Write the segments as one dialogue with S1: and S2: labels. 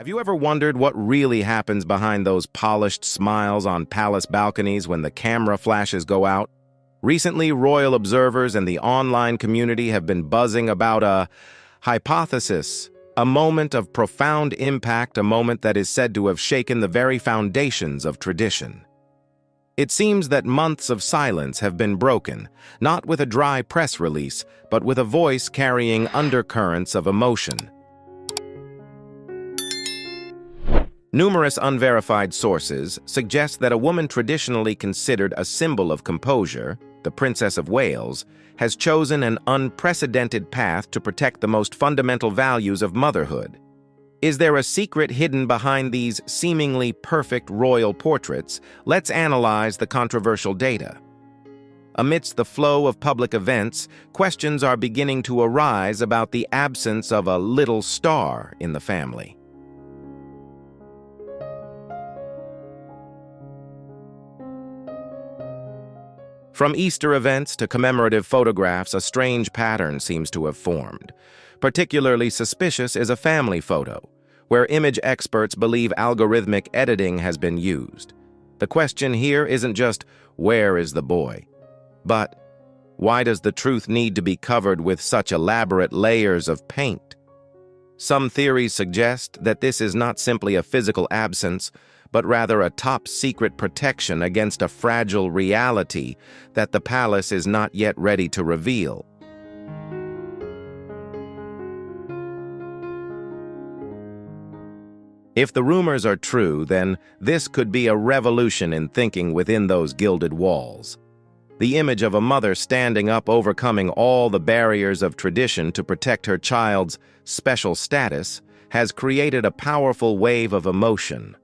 S1: you ever wondered what really happens behind those polished smiles on palace balconies when the camera flashes go out? Recently, royal observers and the online community have been buzzing about a hypothesis, a moment of profound impact, a moment that is said to have shaken the very foundations of tradition. It seems that months of silence have been broken, not with a dry press release, but with a voice carrying undercurrents of emotion. Numerous unverified sources suggest that a woman traditionally considered a symbol of composure, the Princess of Wales, has chosen an unprecedented path to protect the most fundamental values of motherhood. Is there a secret hidden behind these seemingly perfect royal portraits? Let's analyze the controversial data. Amidst the flow of public events, questions are beginning to arise about the absence of a little star in the family. From Easter events to commemorative photographs, a strange pattern seems to have formed. Particularly suspicious is a family photo, where image experts believe algorithmic editing has been used. The question here isn't just, where is the boy? But, why does the truth need to be covered with such elaborate layers of paint? Some theories suggest that this is not simply a physical absence, but rather a top-secret protection against a fragile reality that the palace is not yet ready to reveal. If the rumors are true, then this could be a revolution in thinking within those gilded walls. The image of a mother standing up, overcoming all the barriers of tradition to protect her child's special status, has created a powerful wave of emotion.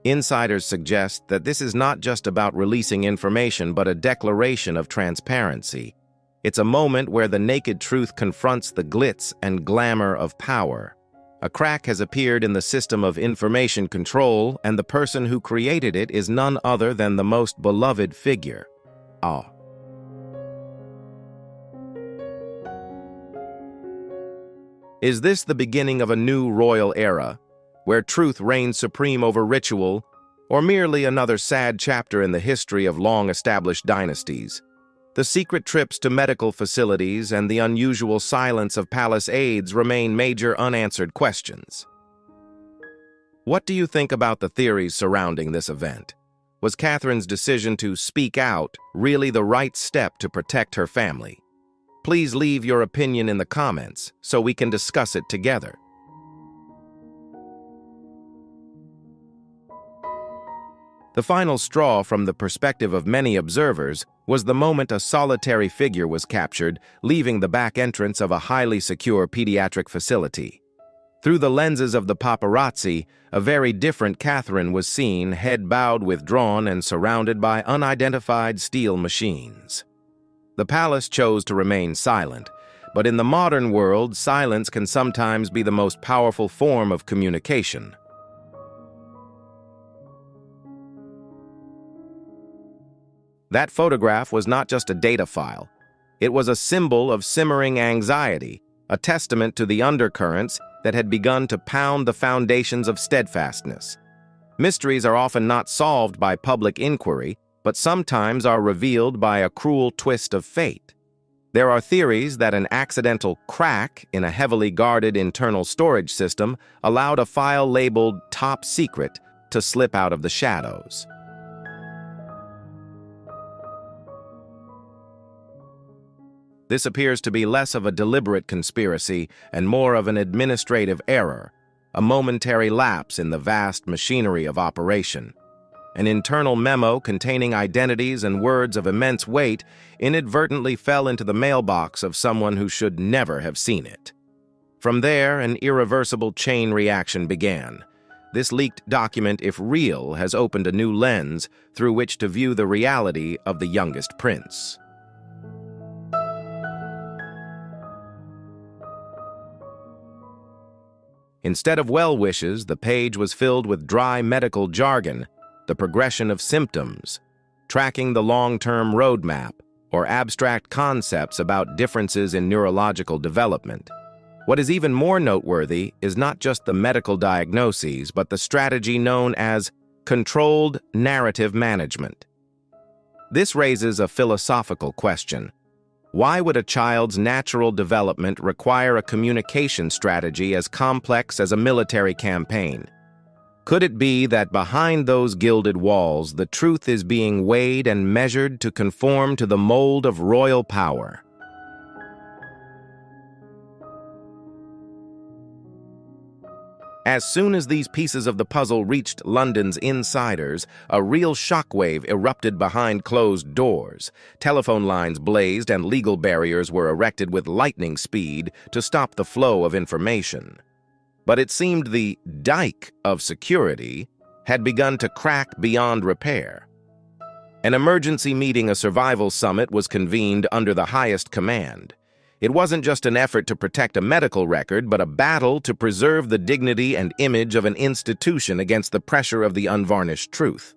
S1: Insiders suggest that this is not just about releasing information, but a declaration of transparency. It's a moment where the naked truth confronts the glitz and glamour of power. A crack has appeared in the system of information control, and the person who created it is none other than the most beloved figure. Is this the beginning of a new royal era, where truth reigns supreme over ritual, or merely another sad chapter in the history of long-established dynasties? The secret trips to medical facilities and the unusual silence of palace aides remain major unanswered questions. What do you think about the theories surrounding this event? Was Catherine's decision to speak out really the right step to protect her family? Please leave your opinion in the comments so we can discuss it together. The final straw, from the perspective of many observers, was the moment a solitary figure was captured, leaving the back entrance of a highly secure pediatric facility. Through the lenses of the paparazzi, a very different Catherine was seen, head bowed, withdrawn, and surrounded by unidentified steel machines. The palace chose to remain silent, but in the modern world, silence can sometimes be the most powerful form of communication. That photograph was not just a data file. It was a symbol of simmering anxiety, a testament to the undercurrents that had begun to pound the foundations of steadfastness. Mysteries are often not solved by public inquiry, but sometimes are revealed by a cruel twist of fate. There are theories that an accidental crack in a heavily guarded internal storage system allowed a file labeled "Top Secret" to slip out of the shadows. This appears to be less of a deliberate conspiracy and more of an administrative error, a momentary lapse in the vast machinery of operation. An internal memo containing identities and words of immense weight inadvertently fell into the mailbox of someone who should never have seen it. From there, an irreversible chain reaction began. This leaked document, if real, has opened a new lens through which to view the reality of the youngest prince. Instead of well wishes, the page was filled with dry medical jargon, the progression of symptoms, tracking the long-term roadmap, or abstract concepts about differences in neurological development. What is even more noteworthy is not just the medical diagnoses, but the strategy known as controlled narrative management. This raises a philosophical question. Why would a child's natural development require a communication strategy as complex as a military campaign? Could it be that behind those gilded walls, the truth is being weighed and measured to conform to the mold of royal power? As soon as these pieces of the puzzle reached London's insiders, a real shockwave erupted behind closed doors. Telephone lines blazed and legal barriers were erected with lightning speed to stop the flow of information. But it seemed the dike of security had begun to crack beyond repair. An emergency meeting, a survival summit, was convened under the highest command. It wasn't just an effort to protect a medical record, but a battle to preserve the dignity and image of an institution against the pressure of the unvarnished truth.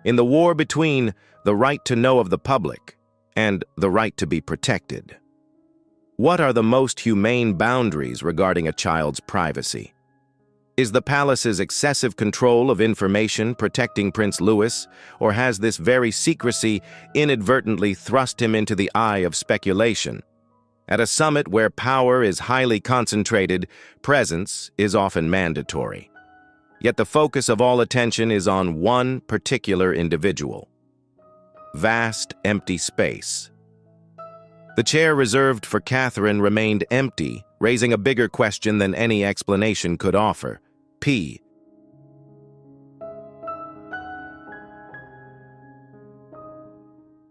S1: In the war between the right to know of the public and the right to be protected, what are the most humane boundaries regarding a child's privacy? Is the palace's excessive control of information protecting Prince Louis, or has this very secrecy inadvertently thrust him into the eye of speculation? At a summit where power is highly concentrated, presence is often mandatory. Yet the focus of all attention is on one particular individual. Vast, empty space. The chair reserved for Catherine remained empty, raising a bigger question than any explanation could offer. P.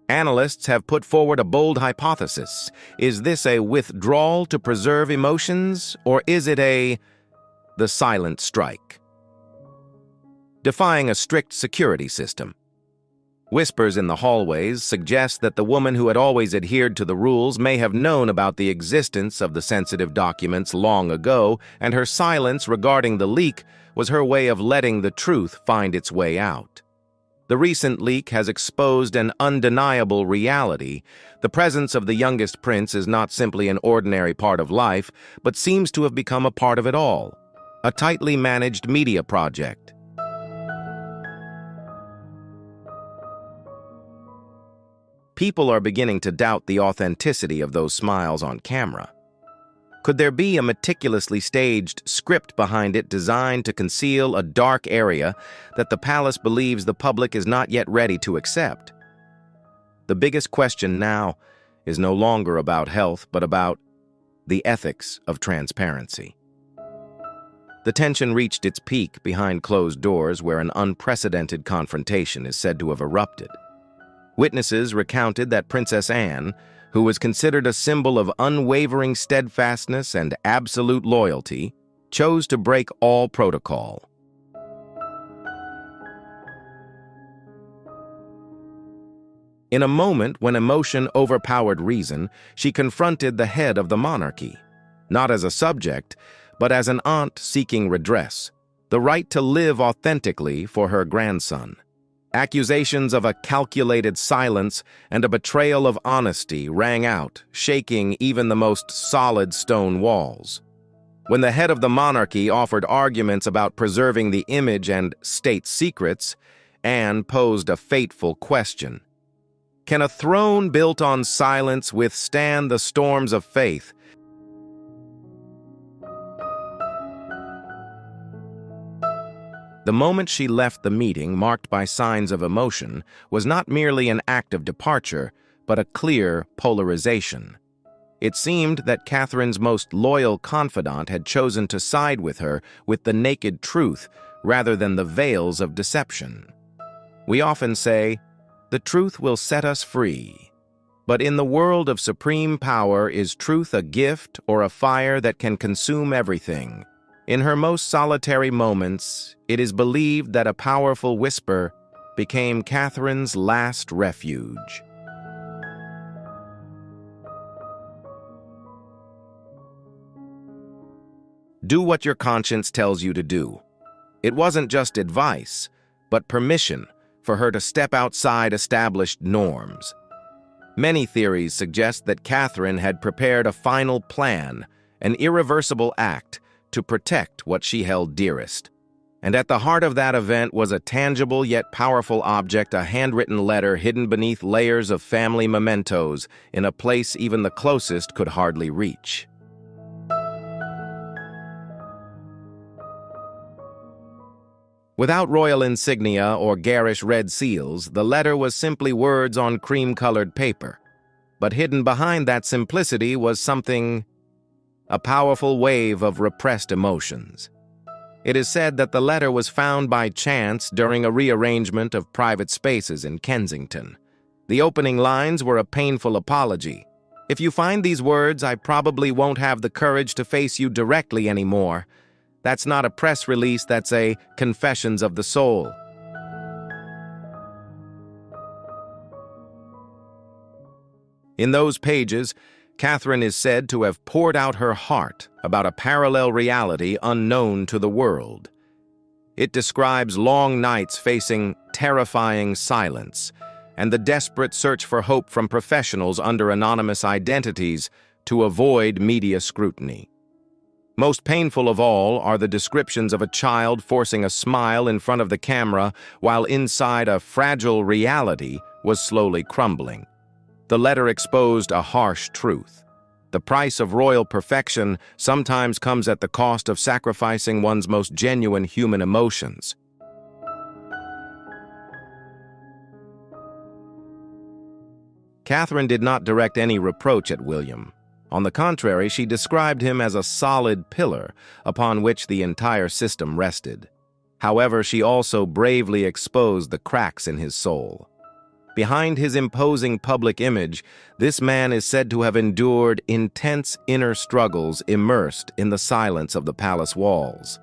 S1: Analysts have put forward a bold hypothesis. Is this a withdrawal to preserve emotions, or is it the silent strike? Defying a strict security system. Whispers in the hallways suggest that the woman who had always adhered to the rules may have known about the existence of the sensitive documents long ago, and her silence regarding the leak was her way of letting the truth find its way out. The recent leak has exposed an undeniable reality. The presence of the youngest prince is not simply an ordinary part of life, but seems to have become a part of it all. A tightly managed media project. People are beginning to doubt the authenticity of those smiles on camera. Could there be a meticulously staged script behind it designed to conceal a dark area that the palace believes the public is not yet ready to accept? The biggest question now is no longer about health, but about the ethics of transparency. The tension reached its peak behind closed doors, where an unprecedented confrontation is said to have erupted. Witnesses recounted that Princess Anne, who was considered a symbol of unwavering steadfastness and absolute loyalty, chose to break all protocol. In a moment when emotion overpowered reason, she confronted the head of the monarchy, not as a subject, but as an aunt seeking redress, the right to live authentically for her grandson. Accusations of a calculated silence and a betrayal of honesty rang out, shaking even the most solid stone walls. When the head of the monarchy offered arguments about preserving the image and state secrets, Anne posed a fateful question. Can a throne built on silence withstand the storms of faith? The moment she left the meeting, marked by signs of emotion, was not merely an act of departure, but a clear polarization. It seemed that Catherine's most loyal confidant had chosen to side with her with the naked truth rather than the veils of deception. We often say, "The truth will set us free." But in the world of supreme power, is truth a gift or a fire that can consume everything? In her most solitary moments, it is believed that a powerful whisper became Catherine's last refuge. Do what your conscience tells you to do. It wasn't just advice, but permission for her to step outside established norms. Many theories suggest that Catherine had prepared a final plan, an irreversible act, to protect what she held dearest. And at the heart of that event was a tangible yet powerful object, a handwritten letter hidden beneath layers of family mementos in a place even the closest could hardly reach. Without royal insignia or garish red seals, the letter was simply words on cream-colored paper. But hidden behind that simplicity was something, a powerful wave of repressed emotions. It is said that the letter was found by chance during a rearrangement of private spaces in Kensington. The opening lines were a painful apology. "If you find these words, I probably won't have the courage to face you directly anymore. That's not a press release, that's a confessions of the soul." In those pages, Catherine is said to have poured out her heart about a parallel reality unknown to the world. It describes long nights facing terrifying silence and the desperate search for hope from professionals under anonymous identities to avoid media scrutiny. Most painful of all are the descriptions of a child forcing a smile in front of the camera while inside a fragile reality was slowly crumbling. The letter exposed a harsh truth. The price of royal perfection sometimes comes at the cost of sacrificing one's most genuine human emotions. Catherine did not direct any reproach at William. On the contrary, she described him as a solid pillar upon which the entire system rested. However, she also bravely exposed the cracks in his soul. Behind his imposing public image, this man is said to have endured intense inner struggles immersed in the silence of the palace walls.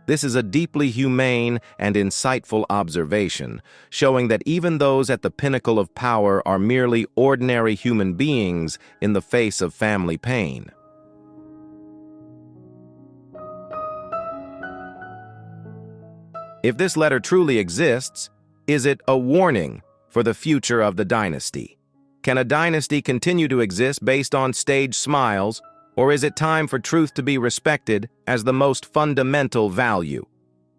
S1: This is a deeply humane and insightful observation, showing that even those at the pinnacle of power are merely ordinary human beings in the face of family pain. If this letter truly exists, is it a warning for the future of the dynasty? Can a dynasty continue to exist based on staged smiles, or is it time for truth to be respected as the most fundamental value?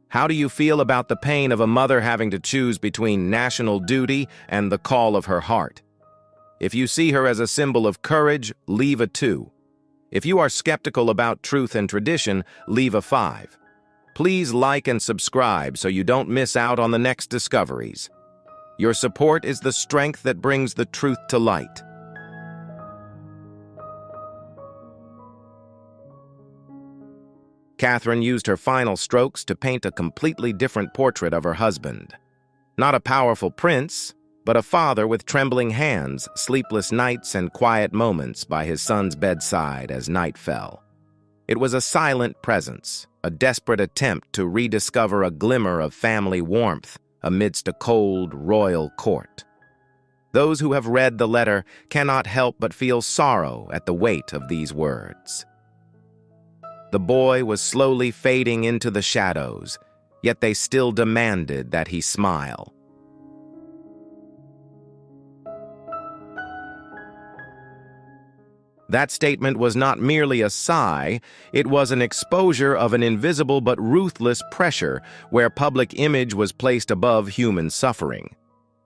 S1: How do you feel about the pain of a mother having to choose between national duty and the call of her heart? If you see her as a symbol of courage, leave a 2. If you are skeptical about truth and tradition, leave a 5. Please like and subscribe so you don't miss out on the next discoveries. Your support is the strength that brings the truth to light. Catherine used her final strokes to paint a completely different portrait of her husband. Not a powerful prince, but a father with trembling hands, sleepless nights, and quiet moments by his son's bedside as night fell. It was a silent presence, a desperate attempt to rediscover a glimmer of family warmth amidst a cold royal court. Those who have read the letter cannot help but feel sorrow at the weight of these words. The boy was slowly fading into the shadows, yet they still demanded that he smile. That statement was not merely a sigh, it was an exposure of an invisible but ruthless pressure where public image was placed above human suffering.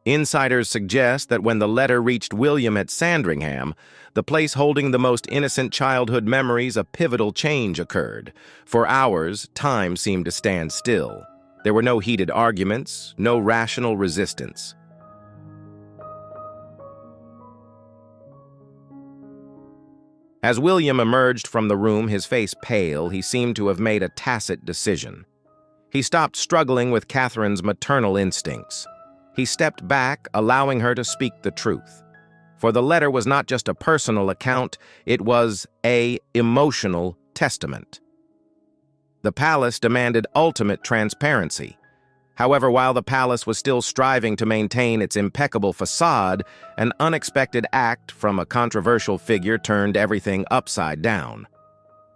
S1: Insiders suggest that when the letter reached William at Sandringham, the place holding the most innocent childhood memories, a pivotal change occurred. For hours, time seemed to stand still. There were no heated arguments, no rational resistance. As William emerged from the room, his face pale, he seemed to have made a tacit decision. He stopped struggling with Catherine's maternal instincts. He stepped back, allowing her to speak the truth. For the letter was not just a personal account, it was an emotional testament. The palace demanded ultimate transparency. However, while the palace was still striving to maintain its impeccable facade, an unexpected act from a controversial figure turned everything upside down.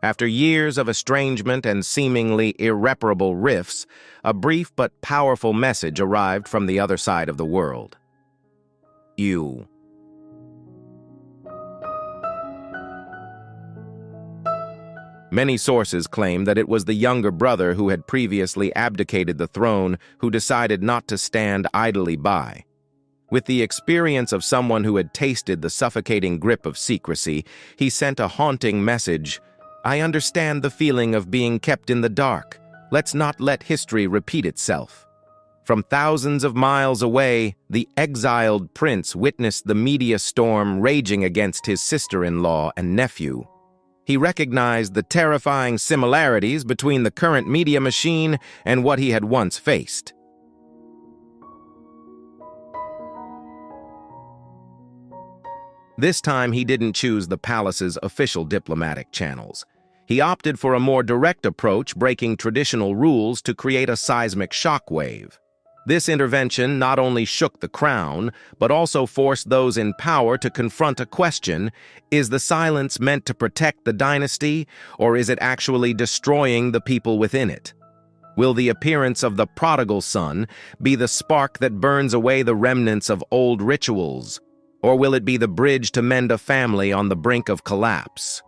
S1: After years of estrangement and seemingly irreparable rifts, a brief but powerful message arrived from the other side of the world. You Many sources claim that it was the younger brother who had previously abdicated the throne who decided not to stand idly by. With the experience of someone who had tasted the suffocating grip of secrecy, he sent a haunting message: "I understand the feeling of being kept in the dark. Let's not let history repeat itself." From thousands of miles away, the exiled prince witnessed the media storm raging against his sister-in-law and nephew. He recognized the terrifying similarities between the current media machine and what he had once faced. This time, he didn't choose the palace's official diplomatic channels. He opted for a more direct approach, breaking traditional rules to create a seismic shockwave. This intervention not only shook the crown, but also forced those in power to confront a question: is the silence meant to protect the dynasty, or is it actually destroying the people within it? Will the appearance of the prodigal son be the spark that burns away the remnants of old rituals, or will it be the bridge to mend a family on the brink of collapse?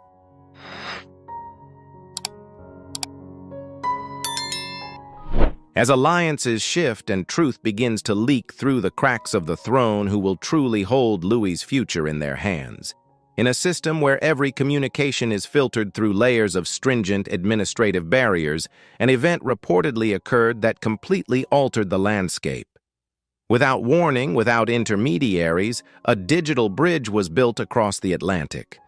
S1: As alliances shift and truth begins to leak through the cracks of the throne, who will truly hold Louis's future in their hands? In a system where every communication is filtered through layers of stringent administrative barriers, an event reportedly occurred that completely altered the landscape. Without warning, without intermediaries, a digital bridge was built across the Atlantic.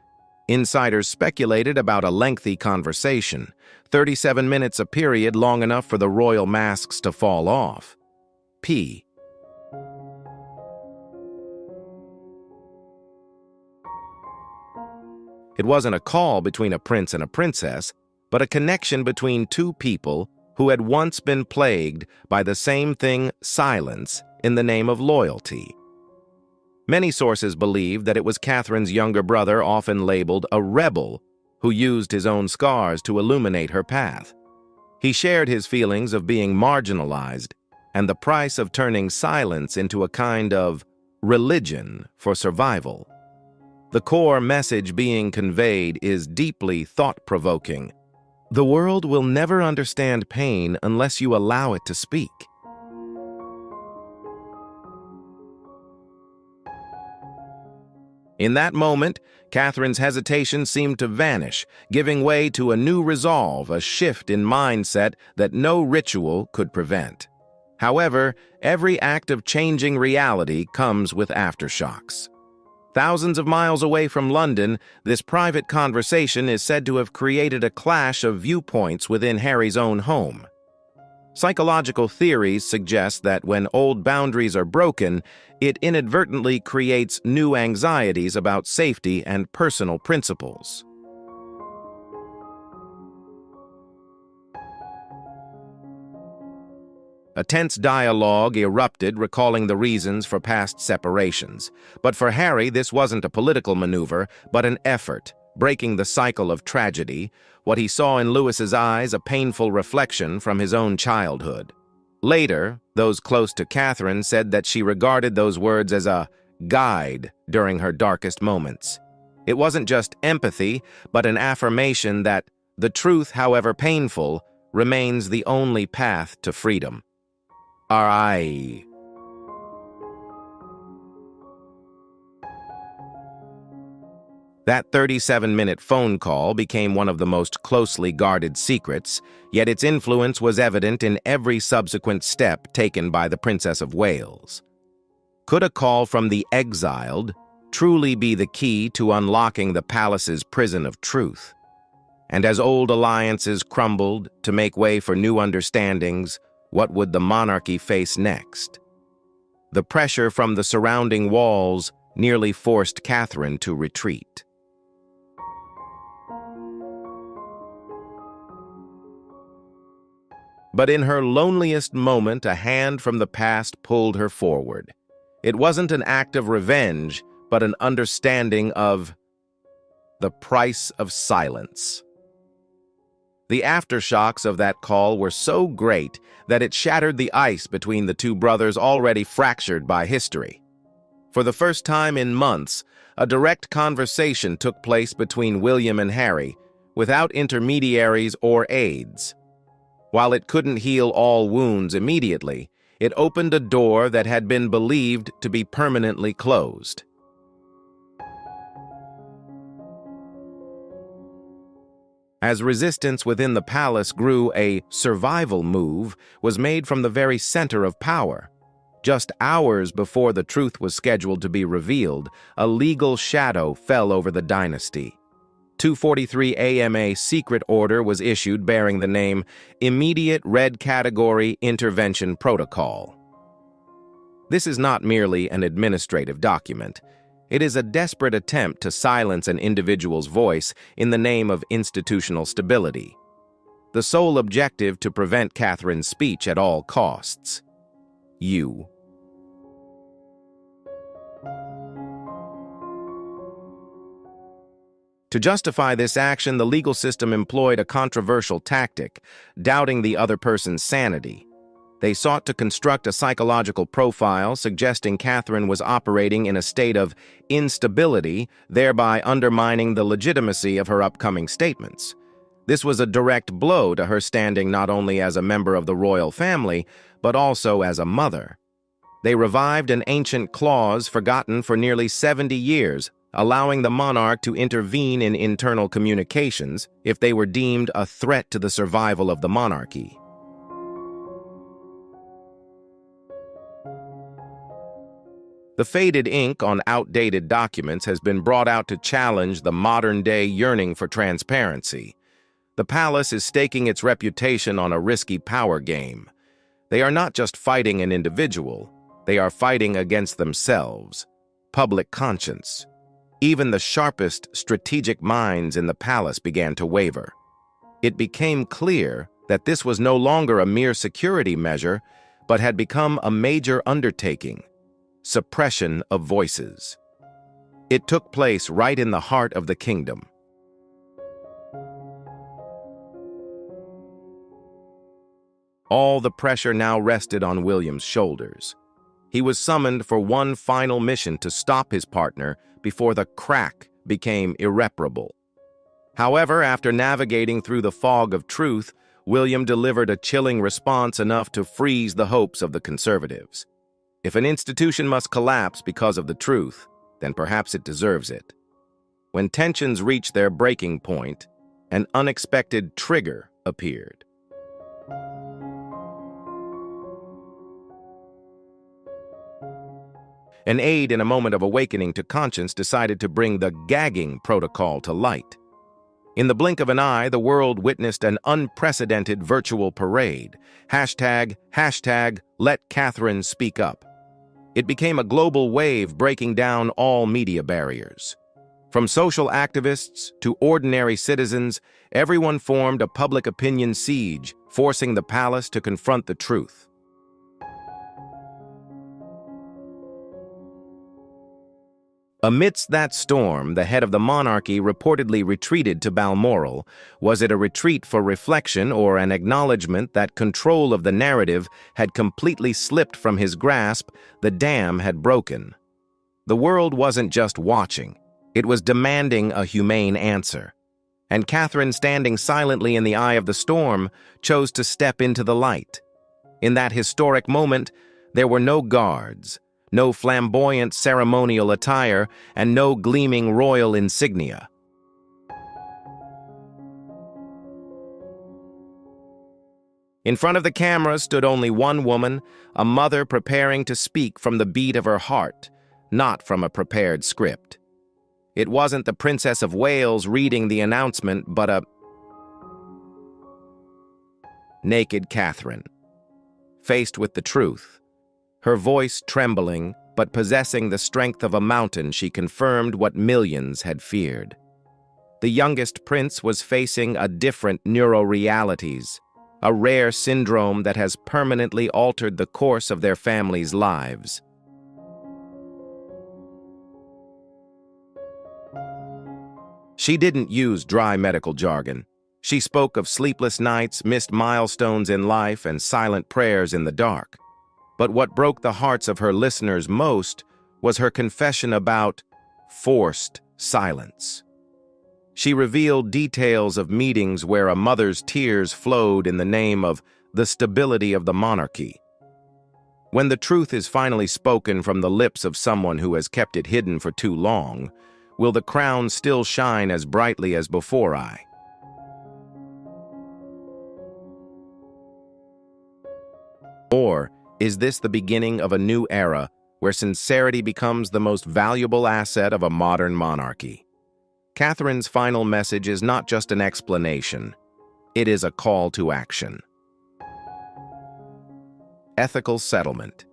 S1: Insiders speculated about a lengthy conversation, 37 minutes, a period long enough for the royal masks to fall off. P. It wasn't a call between a prince and a princess, but a connection between two people who had once been plagued by the same thing: silence in the name of loyalty. Many sources believe that it was Catherine's younger brother, often labeled a rebel, who used his own scars to illuminate her path. He shared his feelings of being marginalized and the price of turning silence into a kind of religion for survival. The core message being conveyed is deeply thought-provoking. The world will never understand pain unless you allow it to speak. In that moment, Catherine's hesitation seemed to vanish, giving way to a new resolve, a shift in mindset that no ritual could prevent. However, every act of changing reality comes with aftershocks. Thousands of miles away from London, this private conversation is said to have created a clash of viewpoints within Harry's own home. Psychological theories suggest that when old boundaries are broken, it inadvertently creates new anxieties about safety and personal principles. A tense dialogue erupted, recalling the reasons for past separations. But for Harry, this wasn't a political maneuver, but an effort, breaking the cycle of tragedy. What he saw in Louis's eyes, a painful reflection from his own childhood. Later, those close to Catherine said that she regarded those words as a guide during her darkest moments. It wasn't just empathy, but an affirmation that the truth, however painful, remains the only path to freedom. R.I. That 37-minute phone call became one of the most closely guarded secrets, yet its influence was evident in every subsequent step taken by the Princess of Wales. Could a call from the exiled truly be the key to unlocking the palace's prison of truth? And as old alliances crumbled to make way for new understandings, what would the monarchy face next? The pressure from the surrounding walls nearly forced Catherine to retreat. But in her loneliest moment, a hand from the past pulled her forward. It wasn't an act of revenge, but an understanding of the price of silence. The aftershocks of that call were so great that it shattered the ice between the two brothers, already fractured by history. For the first time in months, a direct conversation took place between William and Harry, without intermediaries or aids. While it couldn't heal all wounds immediately, it opened a door that had been believed to be permanently closed. As resistance within the palace grew, a survival move was made from the very center of power. Just hours before the truth was scheduled to be revealed, a legal shadow fell over the dynasty. 2:43 a.m. a secret order was issued bearing the name Immediate Red Category Intervention Protocol. This is not merely an administrative document. It is a desperate attempt to silence an individual's voice in the name of institutional stability. The sole objective to prevent Catherine's speech at all costs. To justify this action, the legal system employed a controversial tactic, doubting the other person's sanity. They sought to construct a psychological profile suggesting Catherine was operating in a state of instability, thereby undermining the legitimacy of her upcoming statements. This was a direct blow to her standing not only as a member of the royal family, but also as a mother. They revived an ancient clause forgotten for nearly 70 years, allowing the monarch to intervene in internal communications if they were deemed a threat to the survival of the monarchy. The faded ink on outdated documents has been brought out to challenge the modern-day yearning for transparency. The palace is staking its reputation on a risky power game. They are not just fighting an individual, they are fighting against themselves, public conscience. Even the sharpest strategic minds in the palace began to waver. It became clear that this was no longer a mere security measure, but had become a major undertaking. Suppression of voices. It took place right in the heart of the kingdom. All the pressure now rested on William's shoulders. He was summoned for one final mission to stop his partner before the crack became irreparable. However, after navigating through the fog of truth, William delivered a chilling response enough to freeze the hopes of the conservatives. If an institution must collapse because of the truth, then perhaps it deserves it. When tensions reached their breaking point, an unexpected trigger appeared. An aide in a moment of awakening to conscience decided to bring the gagging protocol to light. In the blink of an eye, the world witnessed an unprecedented virtual parade. Hashtag let Catherine speak up. It became a global wave breaking down all media barriers. From social activists to ordinary citizens, everyone formed a public opinion siege, forcing the palace to confront the truth. Amidst that storm, the head of the monarchy reportedly retreated to Balmoral. Was it a retreat for reflection or an acknowledgement that control of the narrative had completely slipped from his grasp? The dam had broken. The world wasn't just watching, it was demanding a humane answer. And Catherine, standing silently in the eye of the storm, chose to step into the light. In that historic moment, there were no guards, no flamboyant ceremonial attire, and no gleaming royal insignia. In front of the camera stood only one woman, a mother preparing to speak from the beat of her heart, not from a prepared script. It wasn't the Princess of Wales reading the announcement, but a naked Catherine, faced with the truth. Her voice trembling, but possessing the strength of a mountain, she confirmed what millions had feared. The youngest prince was facing a different neurorealities, a rare syndrome that has permanently altered the course of their family's lives. She didn't use dry medical jargon. She spoke of sleepless nights, missed milestones in life, and silent prayers in the dark. But what broke the hearts of her listeners most was her confession about forced silence. She revealed details of meetings where a mother's tears flowed in the name of the stability of the monarchy. When the truth is finally spoken from the lips of someone who has kept it hidden for too long, will the crown still shine as brightly as before? Or is this the beginning of a new era where sincerity becomes the most valuable asset of a modern monarchy? Catherine's final message is not just an explanation, it is a call to action. Ethical settlement.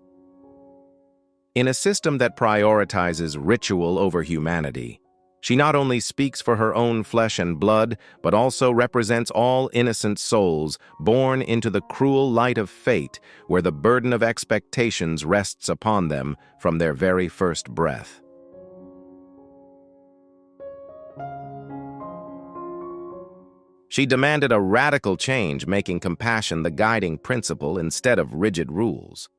S1: In a system that prioritizes ritual over humanity, she not only speaks for her own flesh and blood, but also represents all innocent souls born into the cruel light of fate, where the burden of expectations rests upon them from their very first breath. She demanded a radical change, making compassion the guiding principle instead of rigid rules.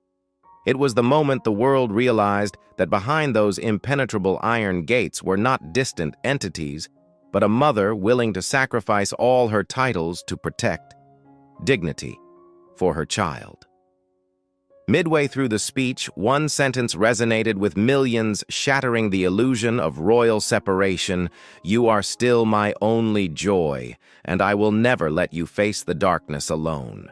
S1: It was the moment the world realized that behind those impenetrable iron gates were not distant entities, but a mother willing to sacrifice all her titles to protect dignity for her child. Midway through the speech, one sentence resonated with millions, shattering the illusion of royal separation. "You are still my only joy, and I will never let you face the darkness alone."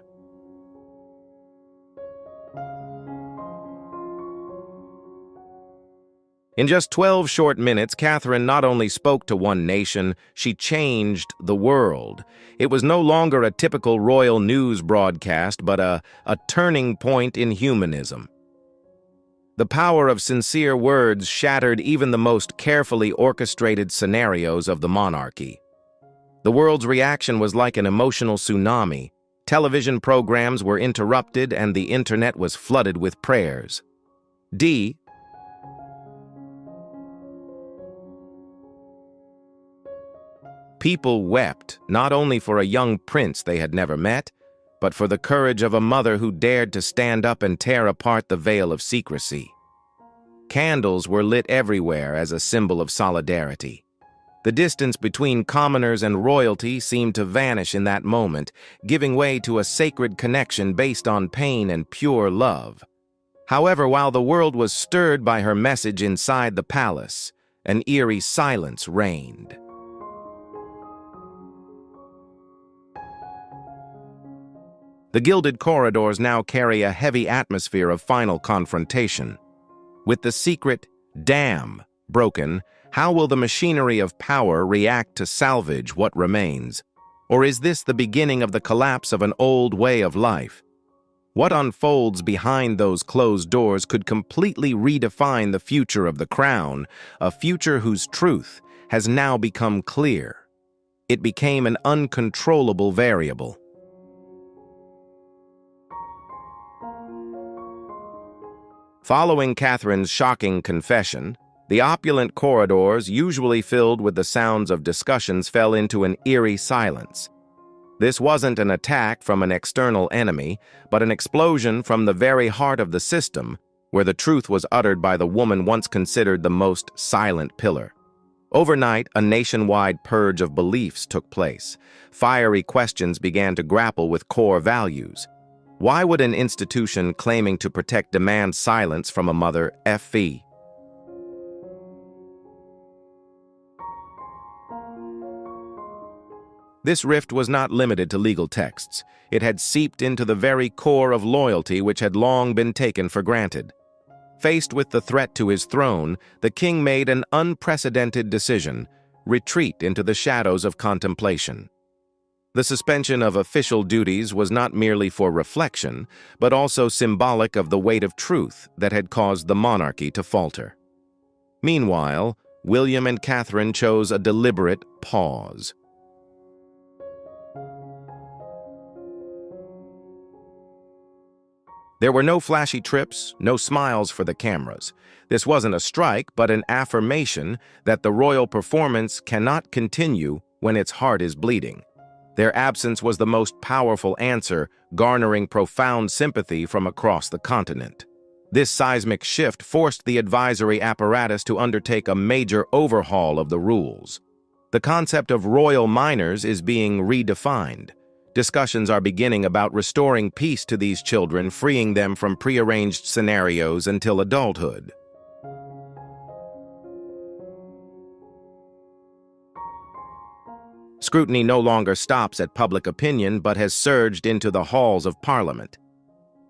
S1: In just 12 short minutes, Catherine not only spoke to one nation, she changed the world. It was no longer a typical royal news broadcast, but a turning point in humanism. The power of sincere words shattered even the most carefully orchestrated scenarios of the monarchy. The world's reaction was like an emotional tsunami. Television programs were interrupted and the internet was flooded with prayers. People wept, not only for a young prince they had never met, but for the courage of a mother who dared to stand up and tear apart the veil of secrecy. Candles were lit everywhere as a symbol of solidarity. The distance between commoners and royalty seemed to vanish in that moment, giving way to a sacred connection based on pain and pure love. However, while the world was stirred by her message inside the palace, an eerie silence reigned. The gilded corridors now carry a heavy atmosphere of final confrontation. With the secret dam broken, how will the machinery of power react to salvage what remains? Or is this the beginning of the collapse of an old way of life? What unfolds behind those closed doors could completely redefine the future of the crown, a future whose truth has now become clear. It became an uncontrollable variable. Following Catherine's shocking confession, the opulent corridors, usually filled with the sounds of discussions, fell into an eerie silence. This wasn't an attack from an external enemy, but an explosion from the very heart of the system, where the truth was uttered by the woman once considered the most silent pillar. Overnight, a nationwide purge of beliefs took place. Fiery questions began to grapple with core values. Why would an institution claiming to protect demand silence from a mother? This rift was not limited to legal texts. It had seeped into the very core of loyalty which had long been taken for granted. Faced with the threat to his throne, the king made an unprecedented decision: retreat into the shadows of contemplation. The suspension of official duties was not merely for reflection, but also symbolic of the weight of truth that had caused the monarchy to falter. Meanwhile, William and Catherine chose a deliberate pause. There were no flashy trips, no smiles for the cameras. This wasn't a strike, but an affirmation that the royal performance cannot continue when its heart is bleeding. Their absence was the most powerful answer, garnering profound sympathy from across the continent. This seismic shift forced the advisory apparatus to undertake a major overhaul of the rules. The concept of royal minors is being redefined. Discussions are beginning about restoring peace to these children, freeing them from prearranged scenarios until adulthood. Scrutiny no longer stops at public opinion but has surged into the halls of Parliament.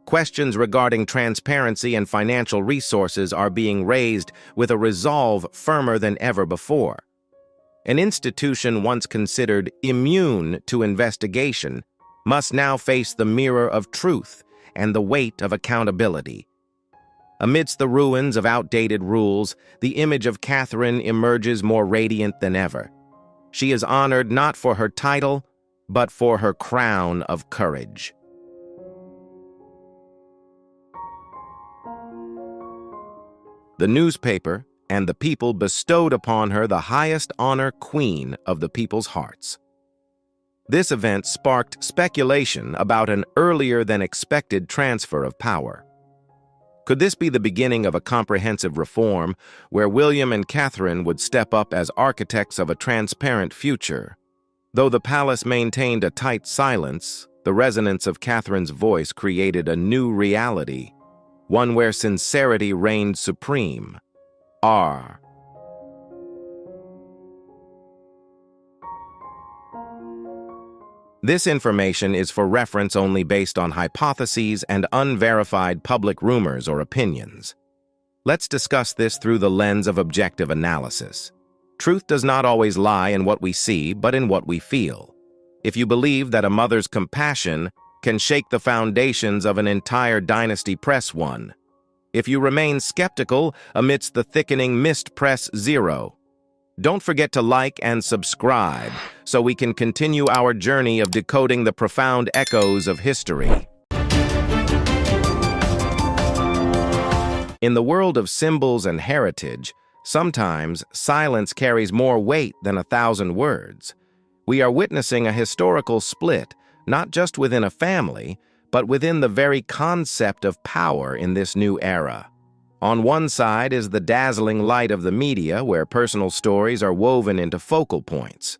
S1: Questions regarding transparency and financial resources are being raised with a resolve firmer than ever before. An institution once considered immune to investigation must now face the mirror of truth and the weight of accountability. Amidst the ruins of outdated rules, the image of Catherine emerges more radiant than ever. She is honored not for her title, but for her crown of courage. The newspaper and the people bestowed upon her the highest honor, Queen of the people's hearts. This event sparked speculation about an earlier-than-expected transfer of power. Could this be the beginning of a comprehensive reform where William and Catherine would step up as architects of a transparent future? Though the palace maintained a tight silence, the resonance of Catherine's voice created a new reality, one where sincerity reigned supreme. This information is for reference only based on hypotheses and unverified public rumors or opinions. Let's discuss this through the lens of objective analysis. Truth does not always lie in what we see, but in what we feel. If you believe that a mother's compassion can shake the foundations of an entire dynasty, press 1. If you remain skeptical amidst the thickening mist, press 0. Don't forget to like and subscribe so we can continue our journey of decoding the profound echoes of history. In the world of symbols and heritage, sometimes silence carries more weight than 1,000 words. We are witnessing a historical split, not just within a family, but within the very concept of power in this new era. On one side is the dazzling light of the media, where personal stories are woven into focal points.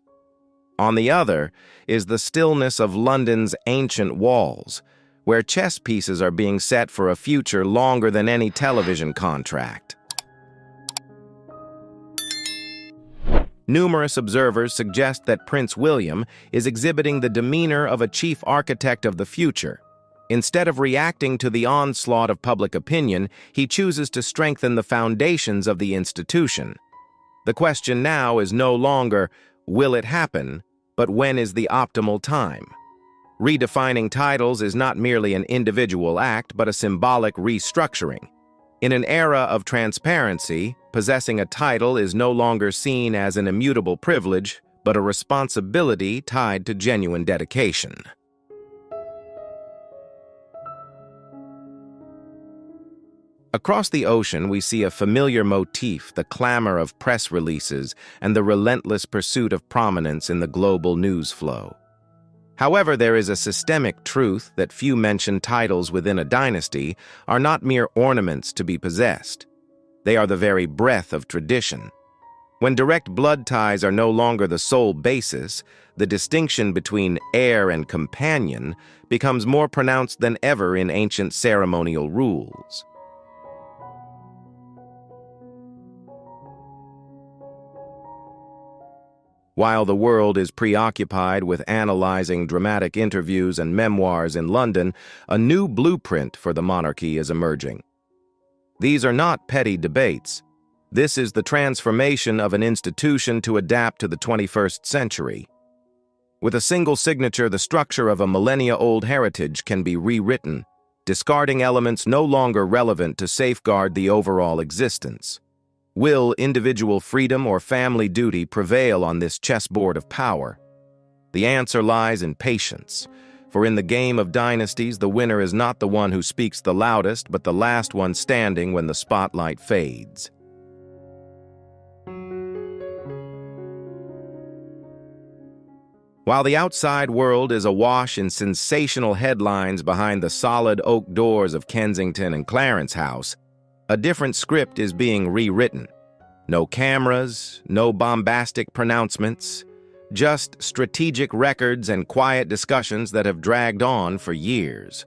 S1: On the other is the stillness of London's ancient walls, where chess pieces are being set for a future longer than any television contract. Numerous observers suggest that Prince William is exhibiting the demeanor of a chief architect of the future. Instead of reacting to the onslaught of public opinion, he chooses to strengthen the foundations of the institution. The question now is no longer, will it happen, but when is the optimal time? Redefining titles is not merely an individual act, but a symbolic restructuring. In an era of transparency, possessing a title is no longer seen as an immutable privilege, but a responsibility tied to genuine dedication. Across the ocean, we see a familiar motif, the clamor of press releases and the relentless pursuit of prominence in the global news flow. However, there is a systemic truth that few mention titles within a dynasty are not mere ornaments to be possessed. They are the very breath of tradition. When direct blood ties are no longer the sole basis, the distinction between heir and companion becomes more pronounced than ever in ancient ceremonial rules. While the world is preoccupied with analyzing dramatic interviews and memoirs in London, a new blueprint for the monarchy is emerging. These are not petty debates. This is the transformation of an institution to adapt to the 21st century. With a single signature, the structure of a millennia-old heritage can be rewritten, discarding elements no longer relevant to safeguard the overall existence. Will individual freedom or family duty prevail on this chessboard of power? The answer lies in patience, for in the game of dynasties, the winner is not the one who speaks the loudest, but the last one standing when the spotlight fades. While the outside world is awash in sensational headlines behind the solid oak doors of Kensington and Clarence House, a different script is being rewritten. No cameras, no bombastic pronouncements, just strategic records and quiet discussions that have dragged on for years.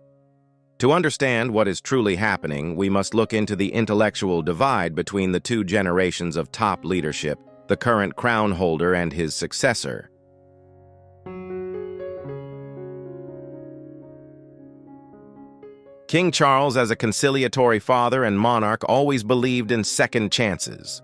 S1: To understand what is truly happening, we must look into the intellectual divide between the two generations of top leadership, the current crown holder and his successor. King Charles, as a conciliatory father and monarch, always believed in second chances.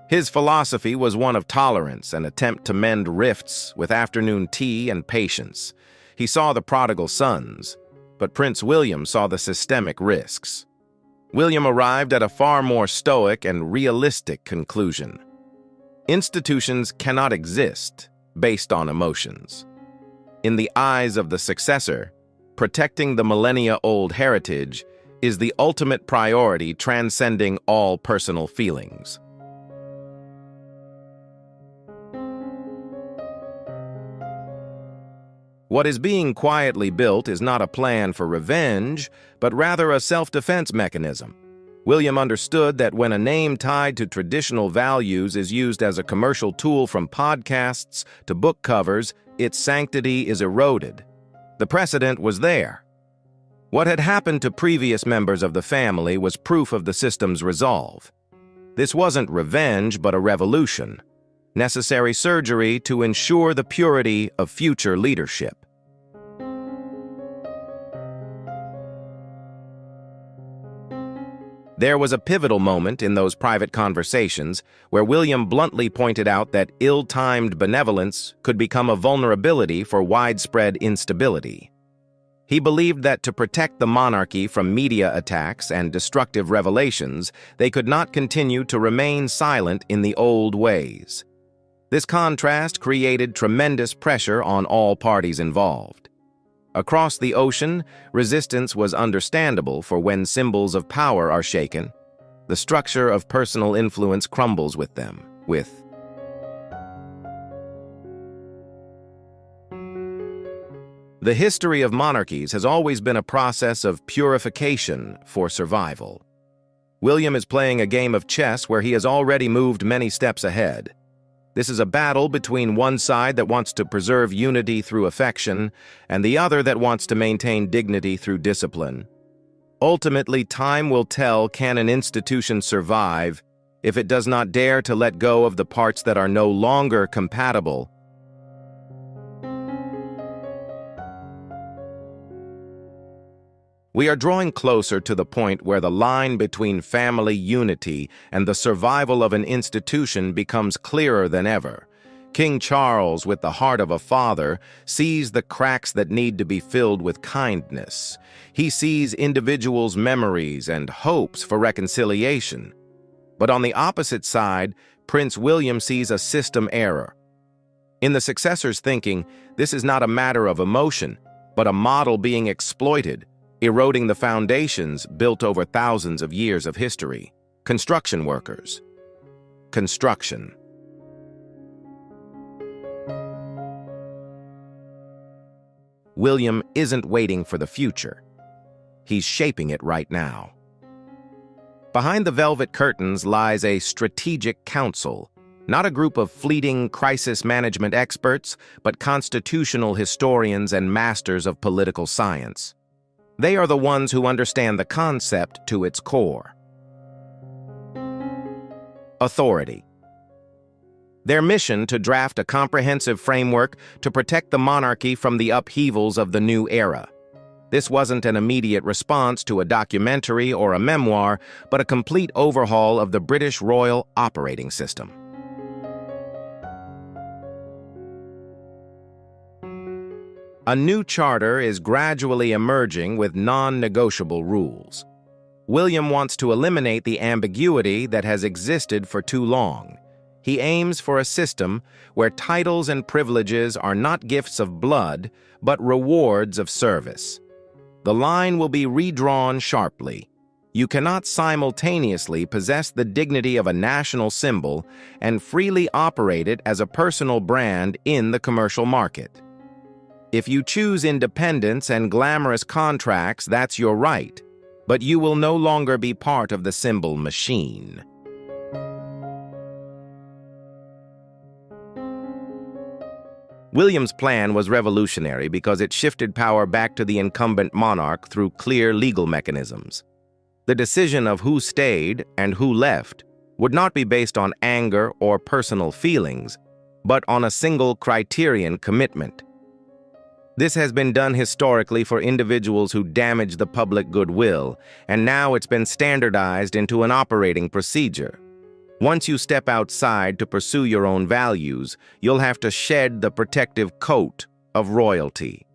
S1: His philosophy was one of tolerance, an attempt to mend rifts with afternoon tea and patience. He saw the prodigal sons, but Prince William saw the systemic risks. William arrived at a far more stoic and realistic conclusion. Institutions cannot exist based on emotions. In the eyes of the successor, protecting the millennia-old heritage is the ultimate priority, transcending all personal feelings. What is being quietly built is not a plan for revenge, but rather a self-defense mechanism. William understood that when a name tied to traditional values is used as a commercial tool, from podcasts to book covers, its sanctity is eroded. The precedent was there. What had happened to previous members of the family was proof of the system's resolve. This wasn't revenge, but a revolution, necessary surgery to ensure the purity of future leadership. There was a pivotal moment in those private conversations where William bluntly pointed out that ill-timed benevolence could become a vulnerability for widespread instability. He believed that to protect the monarchy from media attacks and destructive revelations, they could not continue to remain silent in the old ways. This contrast created tremendous pressure on all parties involved. Across the ocean, resistance was understandable, for when symbols of power are shaken, the structure of personal influence crumbles with them. The history of monarchies has always been a process of purification for survival. William is playing a game of chess where he has already moved many steps ahead. This is a battle between one side that wants to preserve unity through affection and the other that wants to maintain dignity through discipline. Ultimately, time will tell, can an institution survive if it does not dare to let go of the parts that are no longer compatible. We are drawing closer to the point where the line between family unity and the survival of an institution becomes clearer than ever. King Charles, with the heart of a father, sees the cracks that need to be filled with kindness. He sees individuals' memories and hopes for reconciliation. But on the opposite side, Prince William sees a system error. In the successor's thinking, this is not a matter of emotion, but a model being exploited, eroding the foundations built over thousands of years of history. Construction workers. Construction. William isn't waiting for the future. He's shaping it right now. Behind the velvet curtains lies a strategic council, not a group of fleeting crisis management experts, but constitutional historians and masters of political science. They are the ones who understand the concept to its core. Authority. Their mission to draft a comprehensive framework to protect the monarchy from the upheavals of the new era. This wasn't an immediate response to a documentary or a memoir, but a complete overhaul of the British royal operating system. A new charter is gradually emerging with non-negotiable rules. William wants to eliminate the ambiguity that has existed for too long. He aims for a system where titles and privileges are not gifts of blood, but rewards of service. The line will be redrawn sharply. You cannot simultaneously possess the dignity of a national symbol and freely operate it as a personal brand in the commercial market. If you choose independence and glamorous contracts, that's your right, but you will no longer be part of the symbol machine. William's plan was revolutionary because it shifted power back to the incumbent monarch through clear legal mechanisms. The decision of who stayed and who left would not be based on anger or personal feelings, but on a single criterion: commitment. This has been done historically for individuals who damage the public goodwill, and now it's been standardized into an operating procedure. Once you step outside to pursue your own values, you'll have to shed the protective coat of royalty.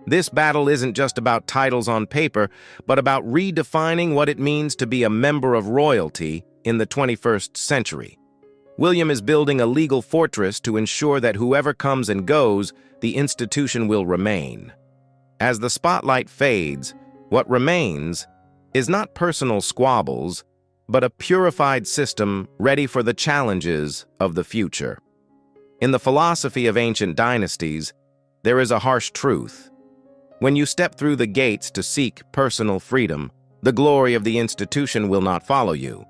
S1: This battle isn't just about titles on paper, but about redefining what it means to be a member of royalty in the 21st century. William is building a legal fortress to ensure that whoever comes and goes, the institution will remain. As the spotlight fades, what remains is not personal squabbles, but a purified system ready for the challenges of the future. In the philosophy of ancient dynasties, there is a harsh truth. When you step through the gates to seek personal freedom, the glory of the institution will not follow you.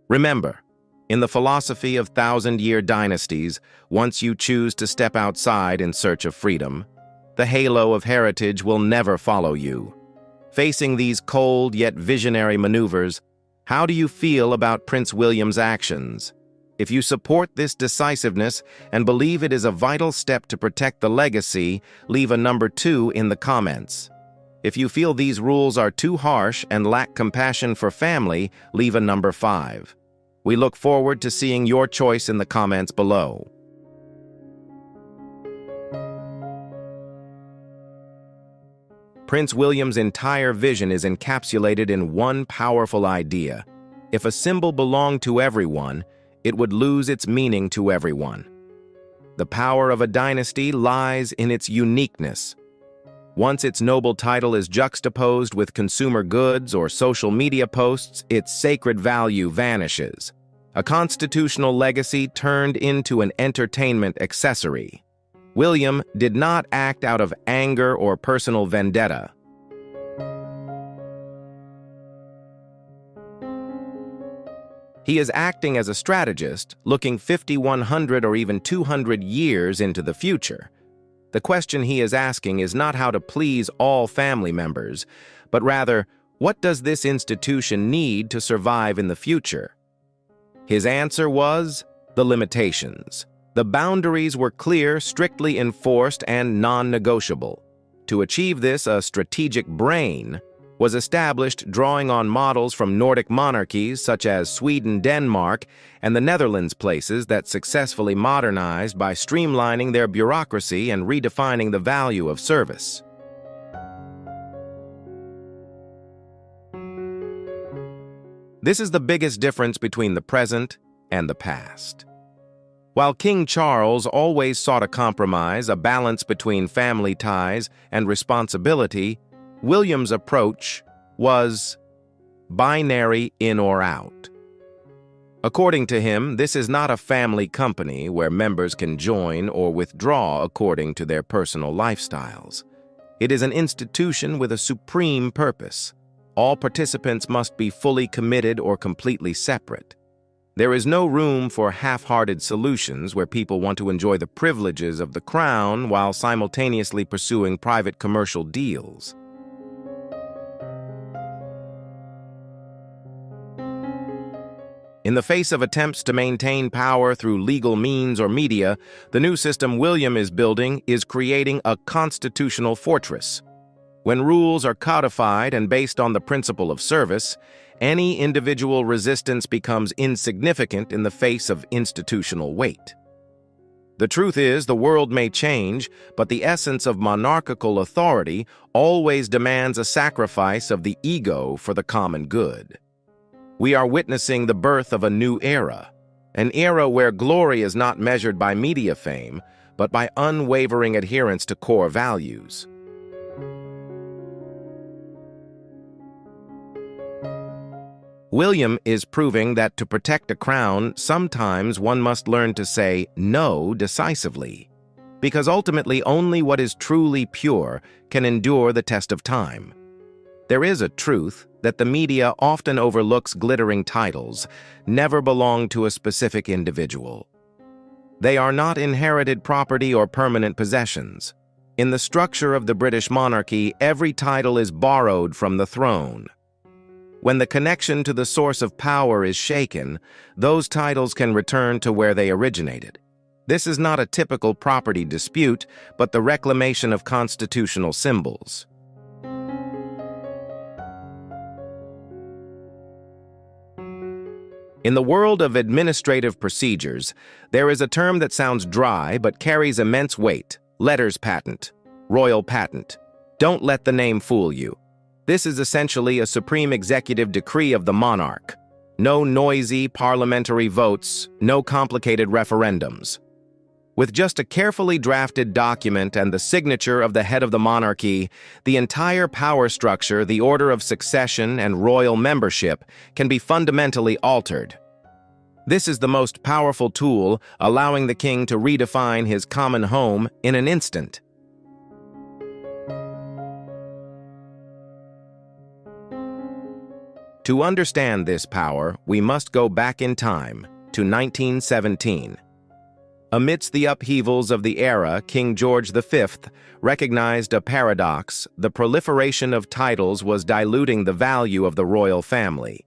S1: Remember, in the philosophy of thousand-year dynasties, once you choose to step outside in search of freedom, the halo of heritage will never follow you. Facing these cold yet visionary maneuvers, how do you feel about Prince William's actions? If you support this decisiveness and believe it is a vital step to protect the legacy, leave a number 2 in the comments. If you feel these rules are too harsh and lack compassion for family, leave a number 5. We look forward to seeing your choice in the comments below. Prince William's entire vision is encapsulated in one powerful idea. If a symbol belonged to everyone, it would lose its meaning to everyone. The power of a dynasty lies in its uniqueness. Once its noble title is juxtaposed with consumer goods or social media posts, its sacred value vanishes. A constitutional legacy turned into an entertainment accessory. William did not act out of anger or personal vendetta. He is acting as a strategist, looking 50, 100, or even 200 years into the future. The question he is asking is not how to please all family members, but rather, what does this institution need to survive in the future? His answer was the limitations. The boundaries were clear, strictly enforced, and non-negotiable. To achieve this, a strategic brain was established, drawing on models from Nordic monarchies such as Sweden, Denmark, and the Netherlands, places that successfully modernized by streamlining their bureaucracy and redefining the value of service. This is the biggest difference between the present and the past. While King Charles always sought a compromise, a balance between family ties and responsibility, William's approach was binary, in or out. According to him, this is not a family company where members can join or withdraw according to their personal lifestyles. It is an institution with a supreme purpose. All participants must be fully committed or completely separate. There is no room for half-hearted solutions where people want to enjoy the privileges of the crown while simultaneously pursuing private commercial deals. In the face of attempts to maintain power through legal means or media, the new system William is building is creating a constitutional fortress. When rules are codified and based on the principle of service, any individual resistance becomes insignificant in the face of institutional weight. The truth is, the world may change, but the essence of monarchical authority always demands a sacrifice of the ego for the common good. We are witnessing the birth of a new era, an era where glory is not measured by media fame, but by unwavering adherence to core values. William is proving that to protect a crown, sometimes one must learn to say no decisively, because ultimately only what is truly pure can endure the test of time. There is a truth that the media often overlooks glittering titles never belong to a specific individual. They are not inherited property or permanent possessions. In the structure of the British monarchy, every title is borrowed from the throne. When the connection to the source of power is shaken, those titles can return to where they originated. This is not a typical property dispute, but the reclamation of constitutional symbols. In the world of administrative procedures, there is a term that sounds dry but carries immense weight: letters patent, royal patent. Don't let the name fool you. This is essentially a supreme executive decree of the monarch. No noisy parliamentary votes, no complicated referendums. With just a carefully drafted document and the signature of the head of the monarchy, the entire power structure, the order of succession, and royal membership can be fundamentally altered. This is the most powerful tool, allowing the king to redefine his common home in an instant. To understand this power, we must go back in time to 1917. Amidst the upheavals of the era, King George V recognized a paradox: the proliferation of titles was diluting the value of the royal family.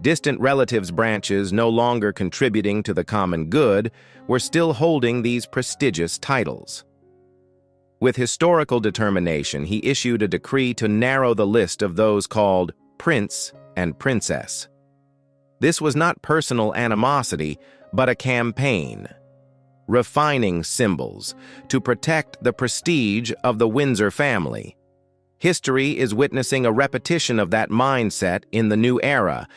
S1: Distant relatives' branches, no longer contributing to the common good, were still holding these prestigious titles. With historical determination, he issued a decree to narrow the list of those called prince and princess. This was not personal animosity, but a campaign, refining symbols to protect the prestige of the Windsor family. History is witnessing a repetition of that mindset in the new era.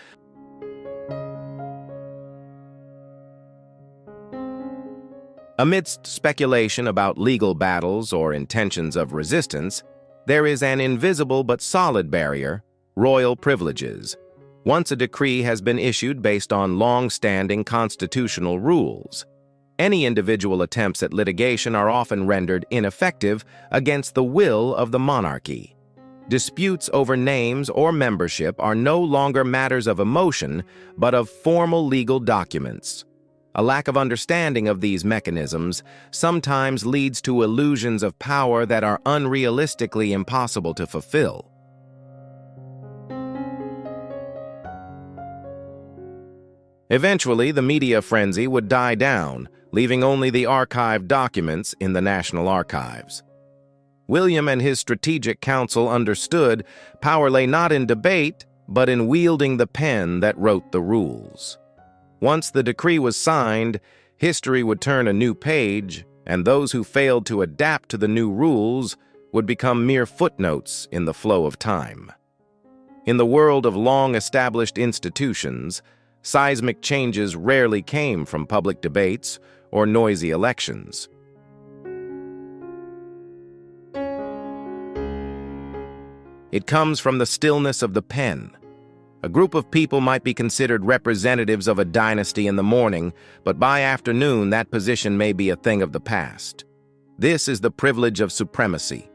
S1: Amidst speculation about legal battles or intentions of resistance, there is an invisible but solid barrier: royal privileges. Once a decree has been issued based on long-standing constitutional rules, any individual attempts at litigation are often rendered ineffective against the will of the monarchy. Disputes over names or membership are no longer matters of emotion, but of formal legal documents. A lack of understanding of these mechanisms sometimes leads to illusions of power that are unrealistically impossible to fulfill. Eventually, the media frenzy would die down, leaving only the archived documents in the National Archives. William and his strategic council understood power lay not in debate, but in wielding the pen that wrote the rules. Once the decree was signed, history would turn a new page, and those who failed to adapt to the new rules would become mere footnotes in the flow of time. In the world of long-established institutions, seismic changes rarely came from public debates or noisy elections. It comes from the stillness of the pen. A group of people might be considered representatives of a dynasty in the morning, but by afternoon that position may be a thing of the past. This is the privilege of supremacy.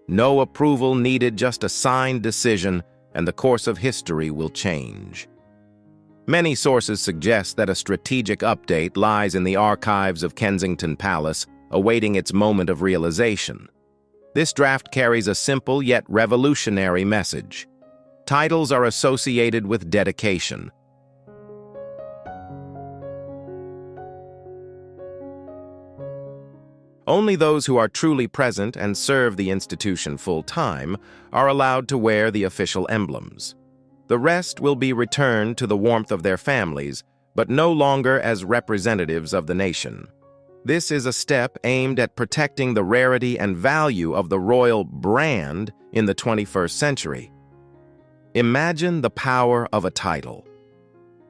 S1: No approval needed, just a signed decision, and the course of history will change. Many sources suggest that a strategic update lies in the archives of Kensington Palace, awaiting its moment of realization. This draft carries a simple yet revolutionary message. Titles are associated with dedication. Only those who are truly present and serve the institution full-time are allowed to wear the official emblems. The rest will be returned to the warmth of their families, but no longer as representatives of the nation. This is a step aimed at protecting the rarity and value of the royal brand in the 21st century. Imagine the power of a title.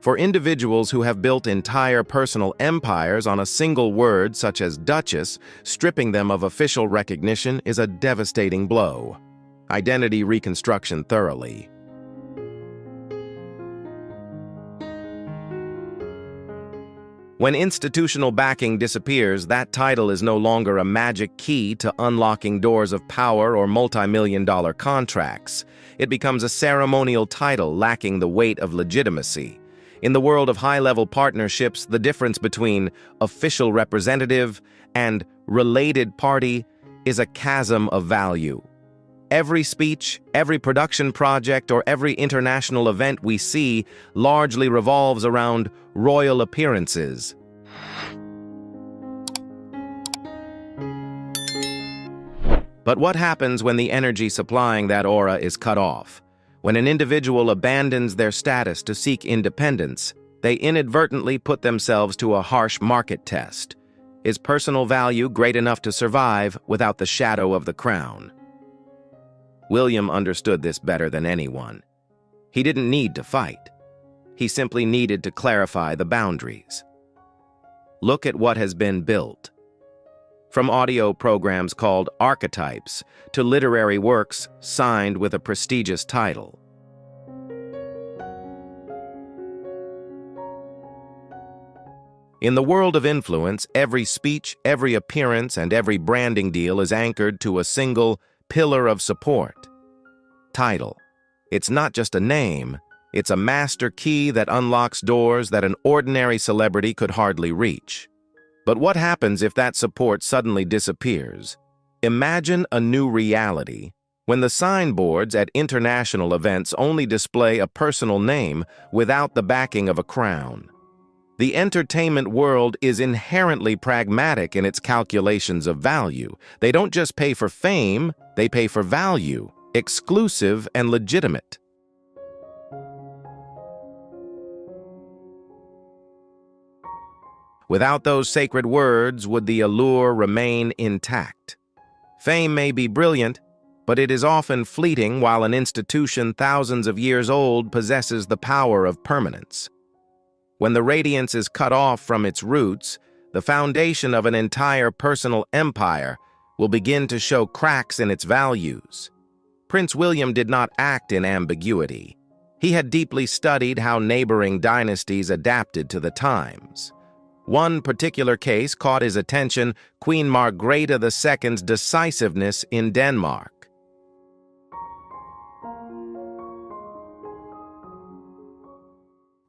S1: For individuals who have built entire personal empires on a single word such as Duchess, stripping them of official recognition is a devastating blow. Identity reconstruction thoroughly. When institutional backing disappears, that title is no longer a magic key to unlocking doors of power or multi-million-dollar contracts. It becomes a ceremonial title lacking the weight of legitimacy. In the world of high-level partnerships, the difference between official representative and related party is a chasm of value. Every speech, every production project, or every international event we see largely revolves around royal appearances. But what happens when the energy supplying that aura is cut off? When an individual abandons their status to seek independence, they inadvertently put themselves to a harsh market test. Is personal value great enough to survive without the shadow of the crown? William understood this better than anyone. He didn't need to fight. He simply needed to clarify the boundaries. Look at what has been built. From audio programs called archetypes to literary works signed with a prestigious title. In the world of influence, every speech, every appearance, and every branding deal is anchored to a single pillar of support: title. It's not just a name, it's a master key that unlocks doors that an ordinary celebrity could hardly reach. But what happens if that support suddenly disappears? Imagine a new reality when the signboards at international events only display a personal name without the backing of a crown. The entertainment world is inherently pragmatic in its calculations of value. They don't just pay for fame, they pay for value, exclusive and legitimate. Without those sacred words, would the allure remain intact? Fame may be brilliant, but it is often fleeting, while an institution thousands of years old possesses the power of permanence. When the radiance is cut off from its roots, the foundation of an entire personal empire will begin to show cracks in its values. Prince William did not act in ambiguity. He had deeply studied how neighboring dynasties adapted to the times. One particular case caught his attention: Queen Margrethe II's decisiveness in Denmark.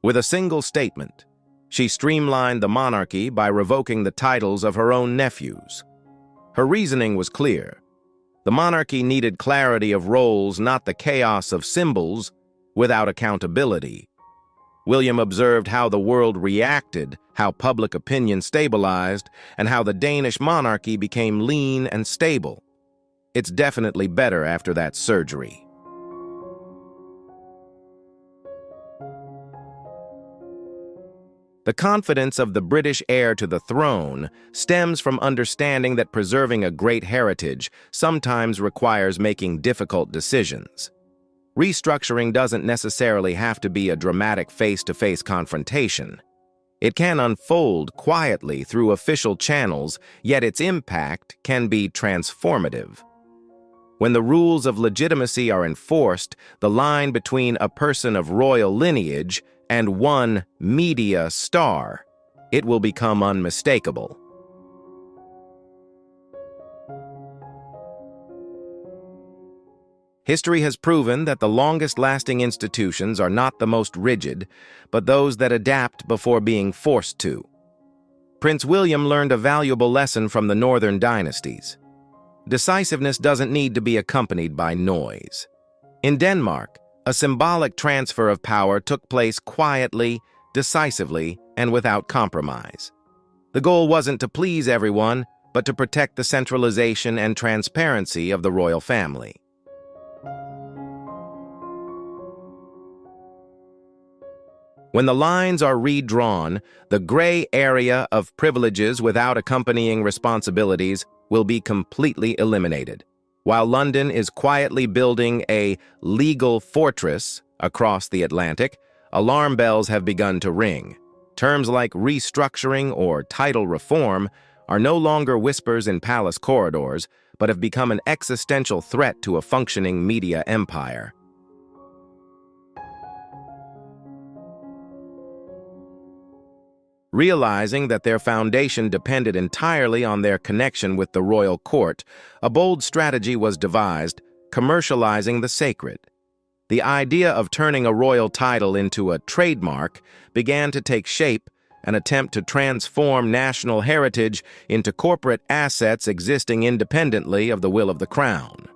S1: With a single statement, she streamlined the monarchy by revoking the titles of her own nephews. Her reasoning was clear. The monarchy needed clarity of roles, not the chaos of symbols without accountability. William observed how the world reacted, how public opinion stabilized, and how the Danish monarchy became lean and stable. It's definitely better after that surgery. The confidence of the British heir to the throne stems from understanding that preserving a great heritage sometimes requires making difficult decisions. Restructuring doesn't necessarily have to be a dramatic face-to-face confrontation. It can unfold quietly through official channels, yet its impact can be transformative. When the rules of legitimacy are enforced, the line between a person of royal lineage and one media star, it will become unmistakable. History has proven that the longest-lasting institutions are not the most rigid, but those that adapt before being forced to. Prince William learned a valuable lesson from the northern dynasties. Decisiveness doesn't need to be accompanied by noise. In Denmark, a symbolic transfer of power took place quietly, decisively, and without compromise. The goal wasn't to please everyone, but to protect the centralization and transparency of the royal family. When the lines are redrawn, the gray area of privileges without accompanying responsibilities will be completely eliminated. While London is quietly building a legal fortress across the Atlantic, alarm bells have begun to ring. Terms like restructuring or title reform are no longer whispers in palace corridors, but have become an existential threat to a functioning media empire. Realizing that their foundation depended entirely on their connection with the royal court, a bold strategy was devised, commercializing the sacred. The idea of turning a royal title into a trademark began to take shape, an attempt to transform national heritage into corporate assets existing independently of the will of the crown.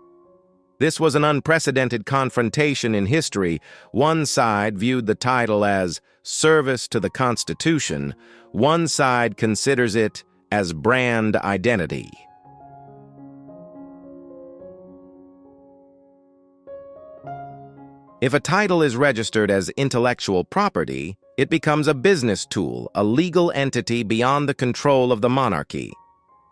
S1: This was an unprecedented confrontation in history. One side viewed the title as service to the Constitution. One side considers it as brand identity. If a title is registered as intellectual property, it becomes a business tool, a legal entity beyond the control of the monarchy.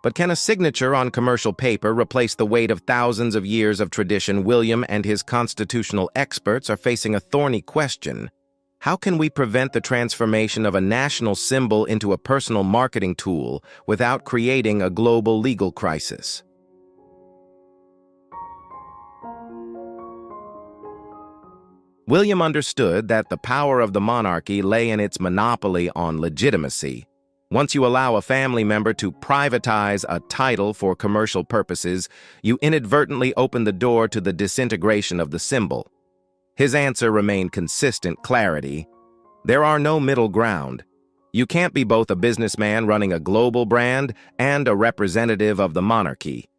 S1: But can a signature on commercial paper replace the weight of thousands of years of tradition? William and his constitutional experts are facing a thorny question. How can we prevent the transformation of a national symbol into a personal marketing tool without creating a global legal crisis? William understood that the power of the monarchy lay in its monopoly on legitimacy. Once you allow a family member to privatize a title for commercial purposes, you inadvertently open the door to the disintegration of the symbol. His answer remained consistent clarity. There are no middle ground. You can't be both a businessman running a global brand and a representative of the monarchy.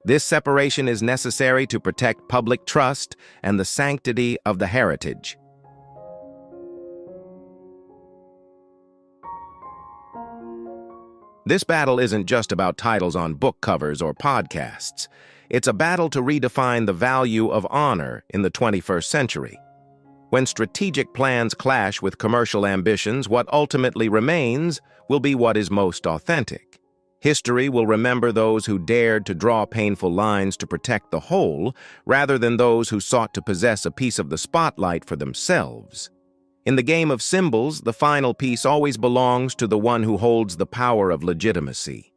S1: This separation is necessary to protect public trust and the sanctity of the heritage. This battle isn't just about titles on book covers or podcasts. It's a battle to redefine the value of honor in the 21st century. When strategic plans clash with commercial ambitions, what ultimately remains will be what is most authentic. History will remember those who dared to draw painful lines to protect the whole, rather than those who sought to possess a piece of the spotlight for themselves. In the game of symbols, the final piece always belongs to the one who holds the power of legitimacy.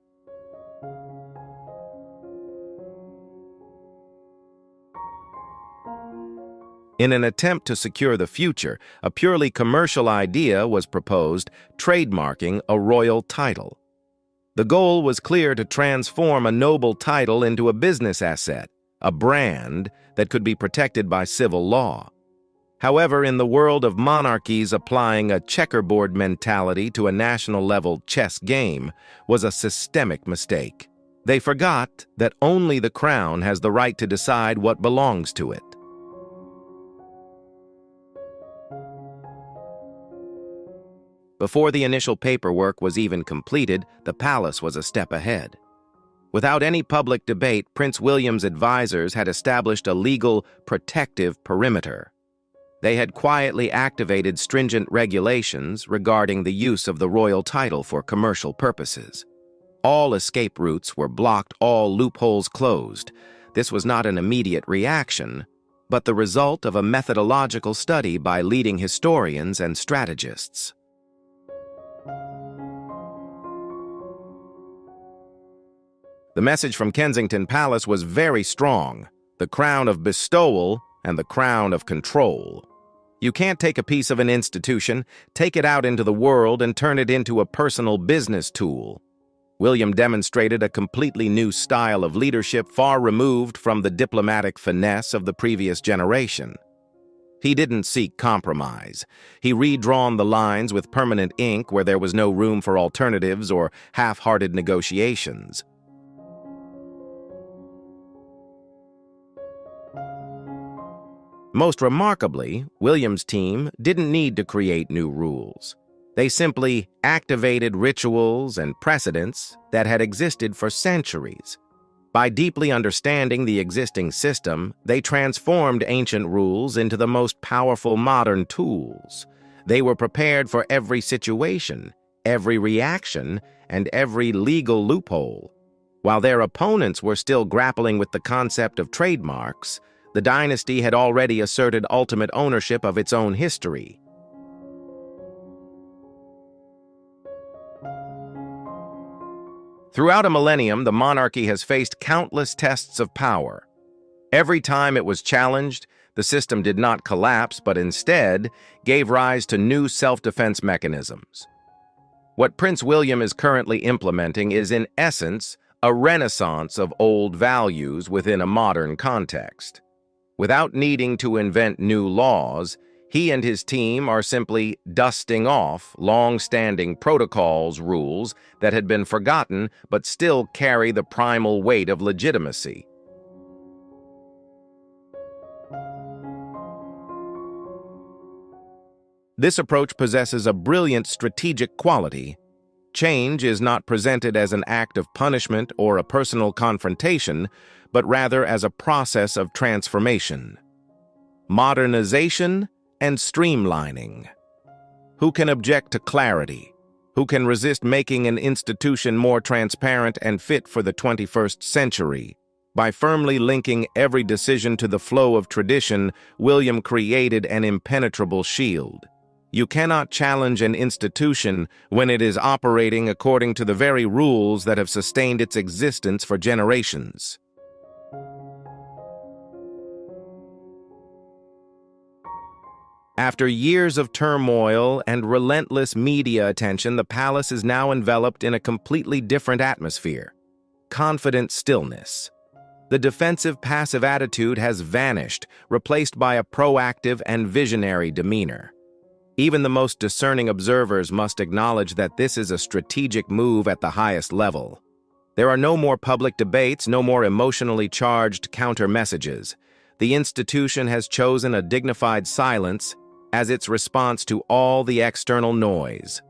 S1: In an attempt to secure the future, a purely commercial idea was proposed, trademarking a royal title. The goal was clear: to transform a noble title into a business asset, a brand that could be protected by civil law. However, in the world of monarchies, applying a checkerboard mentality to a national-level chess game was a systemic mistake. They forgot that only the crown has the right to decide what belongs to it. Before the initial paperwork was even completed, the palace was a step ahead. Without any public debate, Prince William's advisors had established a legal, protective perimeter. They had quietly activated stringent regulations regarding the use of the royal title for commercial purposes. All escape routes were blocked, all loopholes closed. This was not an immediate reaction, but the result of a methodological study by leading historians and strategists. The message from Kensington Palace was very strong: the crown of bestowal and the crown of control. You can't take a piece of an institution, take it out into the world, and turn it into a personal business tool. William demonstrated a completely new style of leadership, far removed from the diplomatic finesse of the previous generation. He didn't seek compromise. He redrawn the lines with permanent ink where there was no room for alternatives or half-hearted negotiations. Most remarkably, William's team didn't need to create new rules. They simply activated rituals and precedents that had existed for centuries. By deeply understanding the existing system, they transformed ancient rules into the most powerful modern tools. They were prepared for every situation, every reaction, and every legal loophole. While their opponents were still grappling with the concept of trademarks, the dynasty had already asserted ultimate ownership of its own history. Throughout a millennium, the monarchy has faced countless tests of power. Every time it was challenged, the system did not collapse, but instead gave rise to new self-defense mechanisms. What Prince William is currently implementing is, in essence, a renaissance of old values within a modern context. Without needing to invent new laws, he and his team are simply dusting off long-standing protocols, rules that had been forgotten but still carry the primal weight of legitimacy. This approach possesses a brilliant strategic quality. Change is not presented as an act of punishment or a personal confrontation, but rather as a process of transformation, modernization, and streamlining. Who can object to clarity? Who can resist making an institution more transparent and fit for the 21st century? By firmly linking every decision to the flow of tradition, William created an impenetrable shield. You cannot challenge an institution when it is operating according to the very rules that have sustained its existence for generations. After years of turmoil and relentless media attention, the palace is now enveloped in a completely different atmosphere: confident stillness. The defensive, passive attitude has vanished, replaced by a proactive and visionary demeanor. Even the most discerning observers must acknowledge that this is a strategic move at the highest level. There are no more public debates, no more emotionally charged counter-messages. The institution has chosen a dignified silence as its response to all the external noise.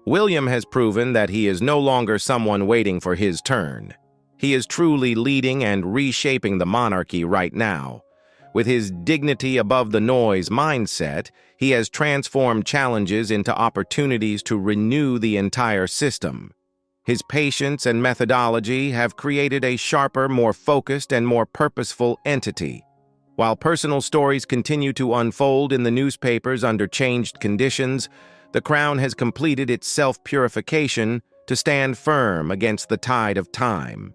S1: William has proven that he is no longer someone waiting for his turn. He is truly leading and reshaping the monarchy right now. With his dignity above the noise mindset, he has transformed challenges into opportunities to renew the entire system. His patience and methodology have created a sharper, more focused, and more purposeful entity. While personal stories continue to unfold in the newspapers under changed conditions, the crown has completed its self-purification to stand firm against the tide of time.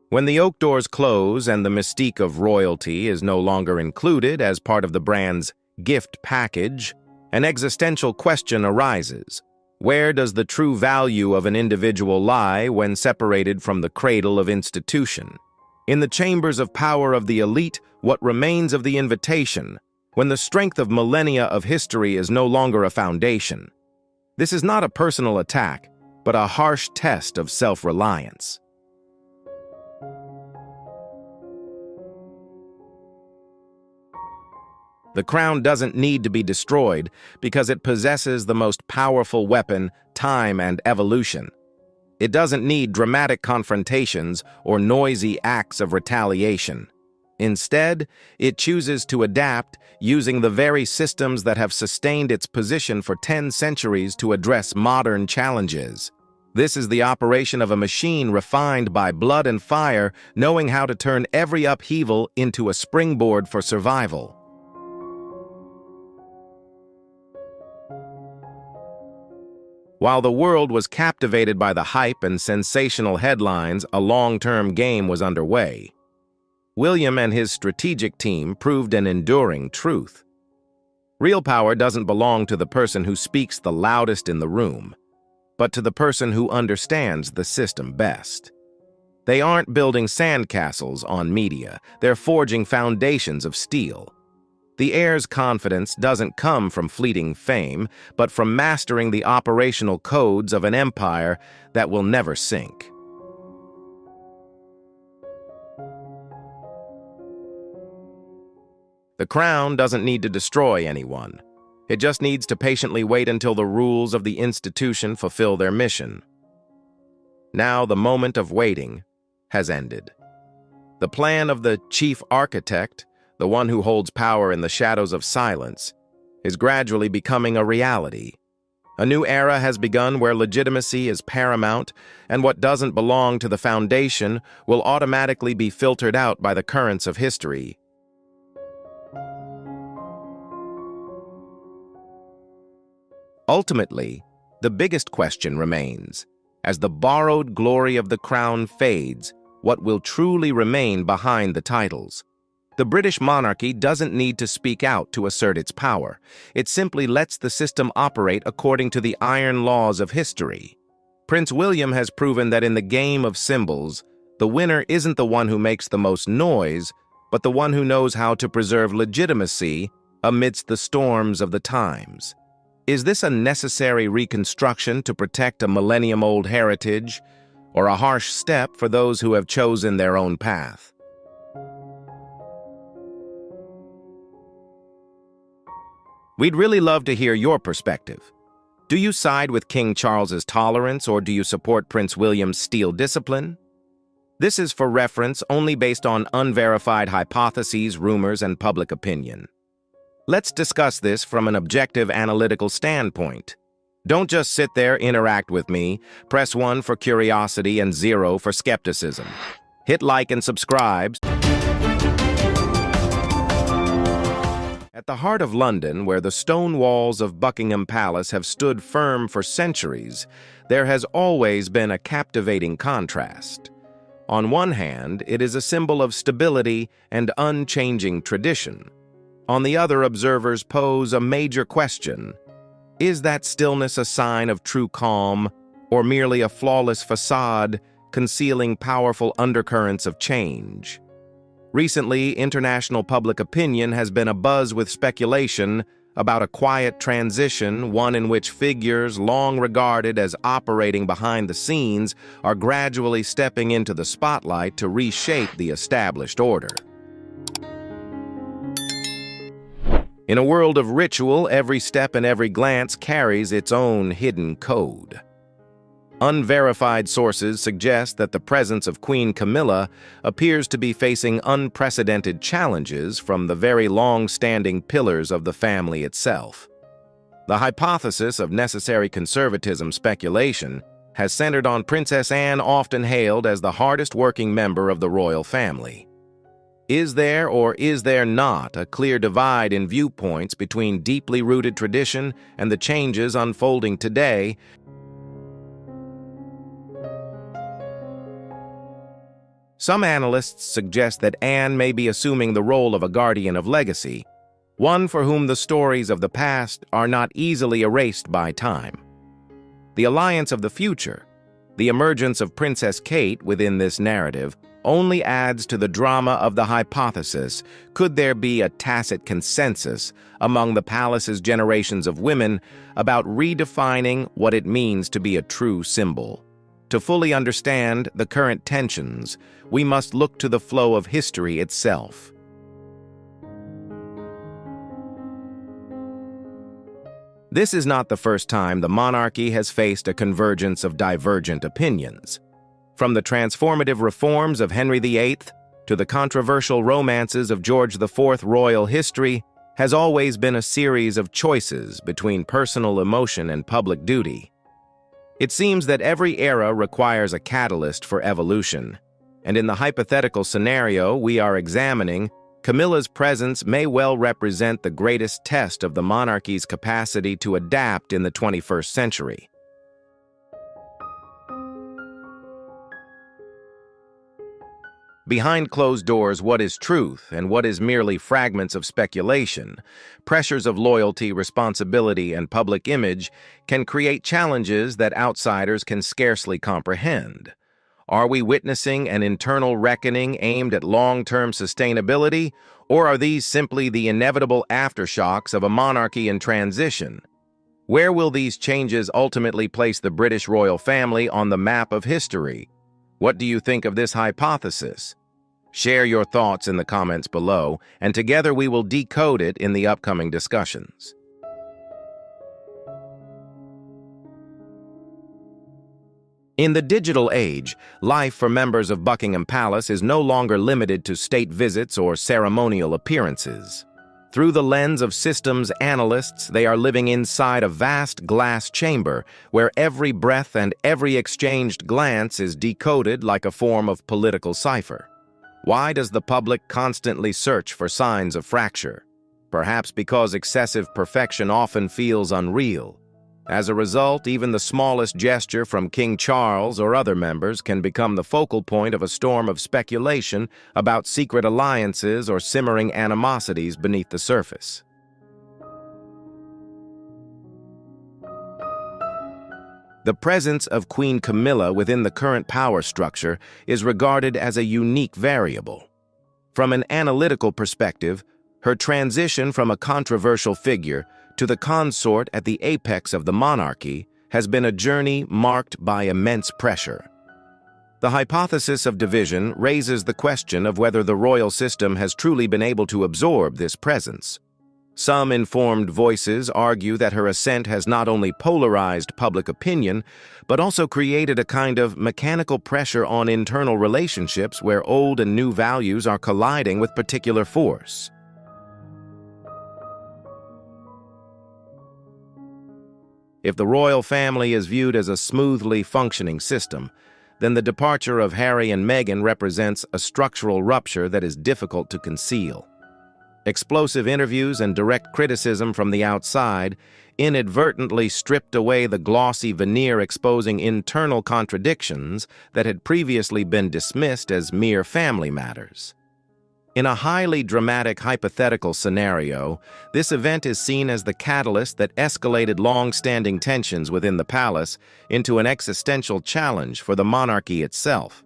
S1: When the oak doors close and the mystique of royalty is no longer included as part of the brand's gift package, an existential question arises. Where does the true value of an individual lie when separated from the cradle of institution? In the chambers of power of the elite, what remains of the invitation, when the strength of millennia of history is no longer a foundation? This is not a personal attack, but a harsh test of self-reliance. The crown doesn't need to be destroyed because it possesses the most powerful weapon, time and evolution. It doesn't need dramatic confrontations or noisy acts of retaliation. Instead, it chooses to adapt, using the very systems that have sustained its position for 10 centuries to address modern challenges. This is the operation of a machine refined by blood and fire, knowing how to turn every upheaval into a springboard for survival. While the world was captivated by the hype and sensational headlines, a long-term game was underway. William and his strategic team proved an enduring truth. Real power doesn't belong to the person who speaks the loudest in the room, but to the person who understands the system best. They aren't building sandcastles on media, they're forging foundations of steel. The heir's confidence doesn't come from fleeting fame, but from mastering the operational codes of an empire that will never sink. The crown doesn't need to destroy anyone. It just needs to patiently wait until the rules of the institution fulfill their mission. Now the moment of waiting has ended. The plan of the chief architect, the one who holds power in the shadows of silence, is gradually becoming a reality. A new era has begun where legitimacy is paramount, and what doesn't belong to the foundation will automatically be filtered out by the currents of history. Ultimately, the biggest question remains: as the borrowed glory of the crown fades, what will truly remain behind the titles. The British monarchy doesn't need to speak out to assert its power. It simply lets the system operate according to the iron laws of history. Prince William has proven that in the game of symbols, the winner isn't the one who makes the most noise, but the one who knows how to preserve legitimacy amidst the storms of the times. Is this a necessary reconstruction to protect a millennium-old heritage, or a harsh step for those who have chosen their own path? We'd really love to hear your perspective. Do you side with King Charles's tolerance, or do you support Prince William's steel discipline? This is for reference only based on unverified hypotheses, rumors, and public opinion. Let's discuss this from an objective analytical standpoint. Don't just sit there, interact with me. Press 1 for curiosity and 0 for skepticism. Hit like and subscribe. At the heart of London, where the stone walls of Buckingham Palace have stood firm for centuries, there has always been a captivating contrast. On one hand, it is a symbol of stability and unchanging tradition. On the other, observers pose a major question. Is that stillness a sign of true calm, or merely a flawless facade concealing powerful undercurrents of change? Recently, international public opinion has been abuzz with speculation about a quiet transition, one in which figures long regarded as operating behind the scenes are gradually stepping into the spotlight to reshape the established order. In a world of ritual, every step and every glance carries its own hidden code. Unverified sources suggest that the presence of Queen Camilla appears to be facing unprecedented challenges from the very long-standing pillars of the family itself. The hypothesis of necessary conservatism speculation has centered on Princess Anne, often hailed as the hardest-working member of the royal family. Is there or is there not a clear divide in viewpoints between deeply rooted tradition and the changes unfolding today? Some analysts suggest that Anne may be assuming the role of a guardian of legacy, one for whom the stories of the past are not easily erased by time. The alliance of the future, the emergence of Princess Kate within this narrative, only adds to the drama of the hypothesis. Could there be a tacit consensus among the palace's generations of women about redefining what it means to be a true symbol? To fully understand the current tensions, we must look to the flow of history itself. This is not the first time the monarchy has faced a convergence of divergent opinions. From the transformative reforms of Henry VIII to the controversial romances of George IV, royal history has always been a series of choices between personal emotion and public duty. It seems that every era requires a catalyst for evolution, and in the hypothetical scenario we are examining, Camilla's presence may well represent the greatest test of the monarchy's capacity to adapt in the 21st century. Behind closed doors, what is truth and what is merely fragments of speculation, pressures of loyalty, responsibility, and public image can create challenges that outsiders can scarcely comprehend. Are we witnessing an internal reckoning aimed at long-term sustainability, or are these simply the inevitable aftershocks of a monarchy in transition? Where will these changes ultimately place the British royal family on the map of history? What do you think of this hypothesis? Share your thoughts in the comments below, and together we will decode it in the upcoming discussions. In the digital age, life for members of Buckingham Palace is no longer limited to state visits or ceremonial appearances. Through the lens of systems analysts, they are living inside a vast glass chamber where every breath and every exchanged glance is decoded like a form of political cipher. Why does the public constantly search for signs of fracture? Perhaps because excessive perfection often feels unreal. As a result, even the smallest gesture from King Charles or other members can become the focal point of a storm of speculation about secret alliances or simmering animosities beneath the surface. The presence of Queen Camilla within the current power structure is regarded as a unique variable. From an analytical perspective, her transition from a controversial figure to the consort at the apex of the monarchy has been a journey marked by immense pressure. The hypothesis of division raises the question of whether the royal system has truly been able to absorb this presence. Some informed voices argue that her ascent has not only polarized public opinion, but also created a kind of mechanical pressure on internal relationships where old and new values are colliding with particular force. If the royal family is viewed as a smoothly functioning system, then the departure of Harry and Meghan represents a structural rupture that is difficult to conceal. Explosive interviews and direct criticism from the outside inadvertently stripped away the glossy veneer exposing internal contradictions that had previously been dismissed as mere family matters. In a highly dramatic hypothetical scenario, this event is seen as the catalyst that escalated long-standing tensions within the palace into an existential challenge for the monarchy itself.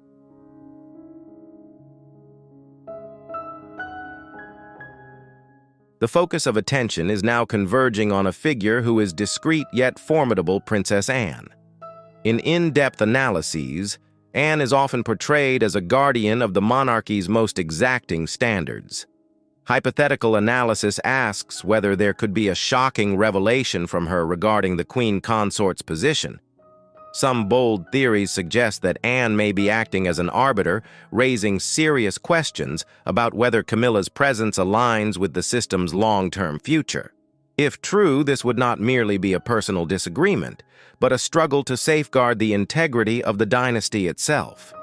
S1: The focus of attention is now converging on a figure who is discreet yet formidable, Princess Anne. In in-depth analyses, Anne is often portrayed as a guardian of the monarchy's most exacting standards. Hypothetical analysis asks whether there could be a shocking revelation from her regarding the queen consort's position. Some bold theories suggest that Anne may be acting as an arbiter, raising serious questions about whether Camilla's presence aligns with the system's long-term future. If true, this would not merely be a personal disagreement, but a struggle to safeguard the integrity of the dynasty itself.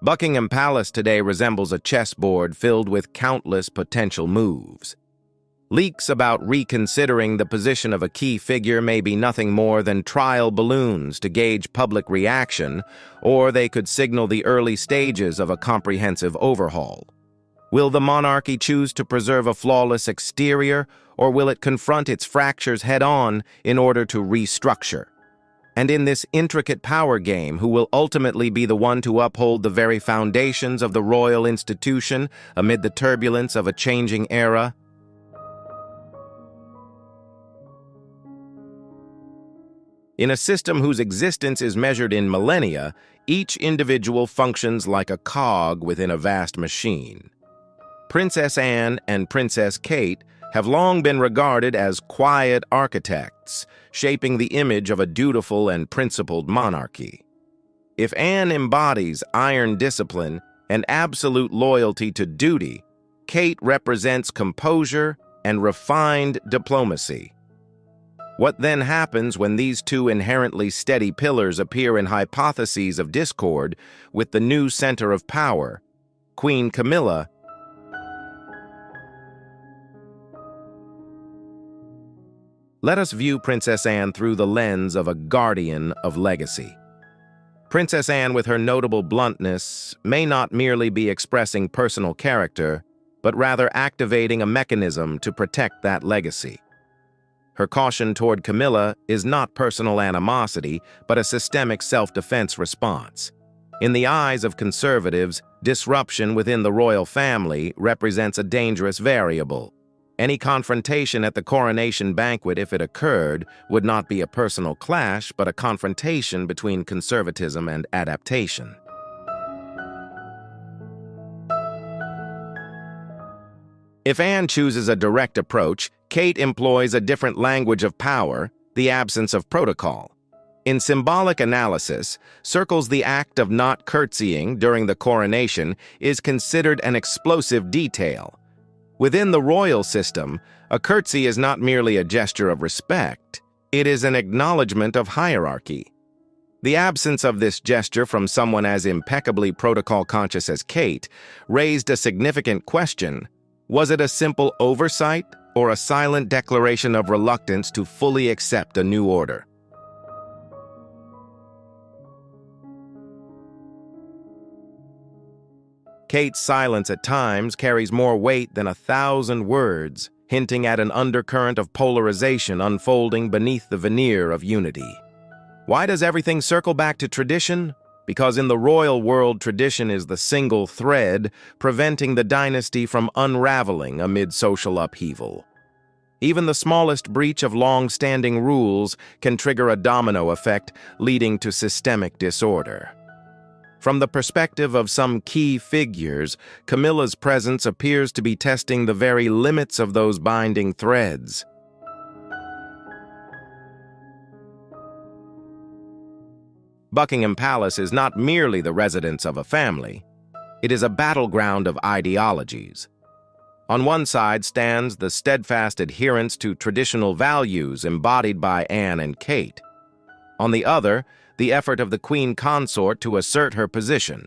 S1: Buckingham Palace today resembles a chessboard filled with countless potential moves. Leaks about reconsidering the position of a key figure may be nothing more than trial balloons to gauge public reaction, or they could signal the early stages of a comprehensive overhaul. Will the monarchy choose to preserve a flawless exterior, or will it confront its fractures head-on in order to restructure? And in this intricate power game, who will ultimately be the one to uphold the very foundations of the royal institution amid the turbulence of a changing era? In a system whose existence is measured in millennia, each individual functions like a cog within a vast machine. Princess Anne and Princess Kate have long been regarded as quiet architects, shaping the image of a dutiful and principled monarchy. If Anne embodies iron discipline and absolute loyalty to duty, Kate represents composure and refined diplomacy. What then happens when these two inherently steady pillars appear in hypotheses of discord with the new center of power, Queen Camilla? Let us view Princess Anne through the lens of a guardian of legacy. Princess Anne, with her notable bluntness, may not merely be expressing personal character, but rather activating a mechanism to protect that legacy. Her caution toward Camilla is not personal animosity, but a systemic self-defense response. In the eyes of conservatives, disruption within the royal family represents a dangerous variable. Any confrontation at the coronation banquet, if it occurred, would not be a personal clash, but a confrontation between conservatism and adaptation. If Anne chooses a direct approach, Kate employs a different language of power, the absence of protocol. In symbolic analysis, circles the act of not curtsying during the coronation is considered an explosive detail. Within the royal system, a curtsy is not merely a gesture of respect, it is an acknowledgement of hierarchy. The absence of this gesture from someone as impeccably protocol-conscious as Kate raised a significant question. Was it a simple oversight or a silent declaration of reluctance to fully accept a new order? Kate's silence at times carries more weight than 1,000 words, hinting at an undercurrent of polarization unfolding beneath the veneer of unity. Why does everything circle back to tradition? Because in the royal world, tradition is the single thread preventing the dynasty from unraveling amid social upheaval. Even the smallest breach of long-standing rules can trigger a domino effect, leading to systemic disorder. From the perspective of some key figures, Camilla's presence appears to be testing the very limits of those binding threads. Buckingham Palace is not merely the residence of a family. It is a battleground of ideologies. On one side stands the steadfast adherence to traditional values embodied by Anne and Kate. On the other, the effort of the Queen Consort to assert her position.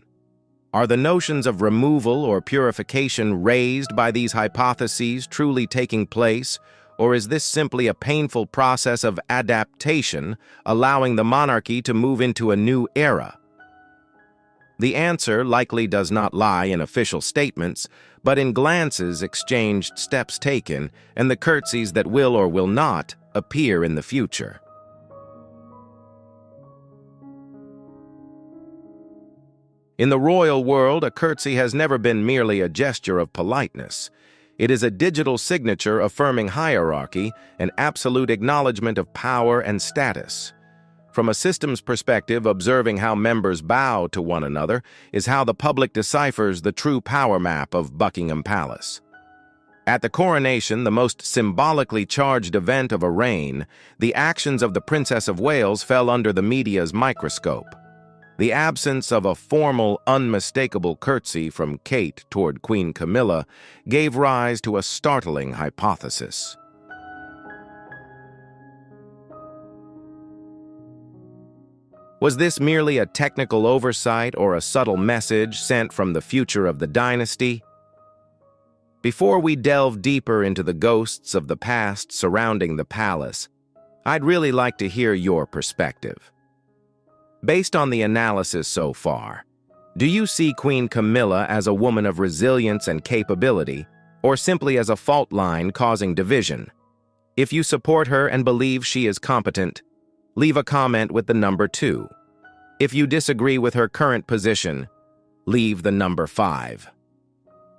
S1: Are the notions of removal or purification raised by these hypotheses truly taking place, or is this simply a painful process of adaptation, allowing the monarchy to move into a new era? The answer likely does not lie in official statements, but in glances exchanged, steps taken, and the curtsies that will or will not appear in the future. In the royal world, a curtsy has never been merely a gesture of politeness. It is a digital signature affirming hierarchy, an absolute acknowledgement of power and status. From a systems perspective, observing how members bow to one another is how the public deciphers the true power map of Buckingham Palace. At the coronation, the most symbolically charged event of a reign, the actions of the Princess of Wales fell under the media's microscope. The absence of a formal, unmistakable curtsy from Kate toward Queen Camilla gave rise to a startling hypothesis. Was this merely a technical oversight or a subtle message sent from the future of the dynasty? Before we delve deeper into the ghosts of the past surrounding the palace, I'd really like to hear your perspective. Based on the analysis so far, do you see Queen Camilla as a woman of resilience and capability, or simply as a fault line causing division? If you support her and believe she is competent, leave a comment with the number 2. If you disagree with her current position, leave the number 5.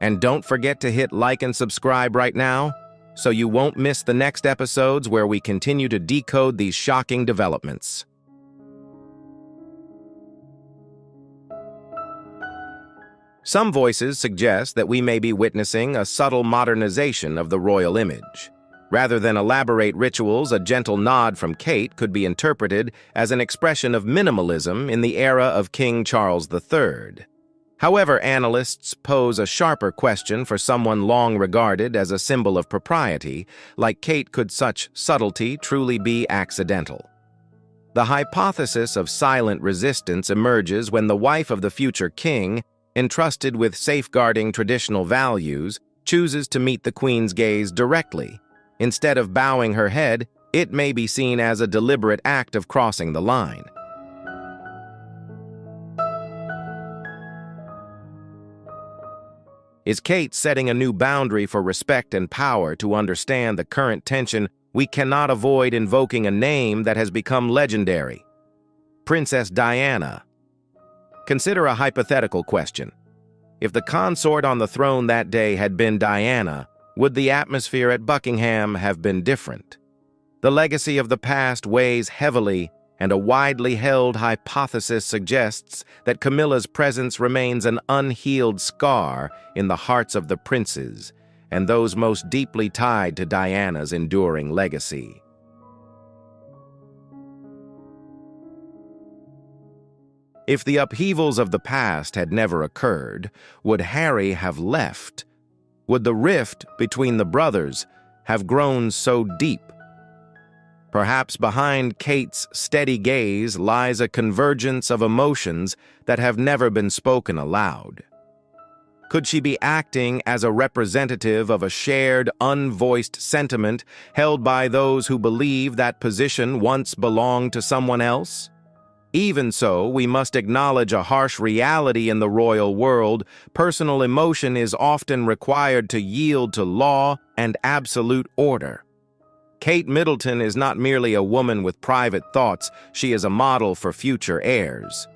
S1: And don't forget to hit like and subscribe right now, so you won't miss the next episodes where we continue to decode these shocking developments. Some voices suggest that we may be witnessing a subtle modernization of the royal image. Rather than elaborate rituals, a gentle nod from Kate could be interpreted as an expression of minimalism in the era of King Charles III. However, analysts pose a sharper question for someone long regarded as a symbol of propriety. Like Kate, could such subtlety truly be accidental? The hypothesis of silent resistance emerges when the wife of the future king, entrusted with safeguarding traditional values, chooses to meet the Queen's gaze directly. Instead of bowing her head, it may be seen as a deliberate act of crossing the line. Is Kate setting a new boundary for respect and power? To understand the current tension, we cannot avoid invoking a name that has become legendary: Princess Diana. Consider a hypothetical question. If the consort on the throne that day had been Diana, would the atmosphere at Buckingham have been different? The legacy of the past weighs heavily, and a widely held hypothesis suggests that Camilla's presence remains an unhealed scar in the hearts of the princes and those most deeply tied to Diana's enduring legacy. If the upheavals of the past had never occurred, would Harry have left? Would the rift between the brothers have grown so deep? Perhaps behind Kate's steady gaze lies a convergence of emotions that have never been spoken aloud. Could she be acting as a representative of a shared, unvoiced sentiment held by those who believe that position once belonged to someone else? Even so, we must acknowledge a harsh reality in the royal world. Personal emotion is often required to yield to law and absolute order. Kate Middleton is not merely a woman with private thoughts, she is a model for future heirs.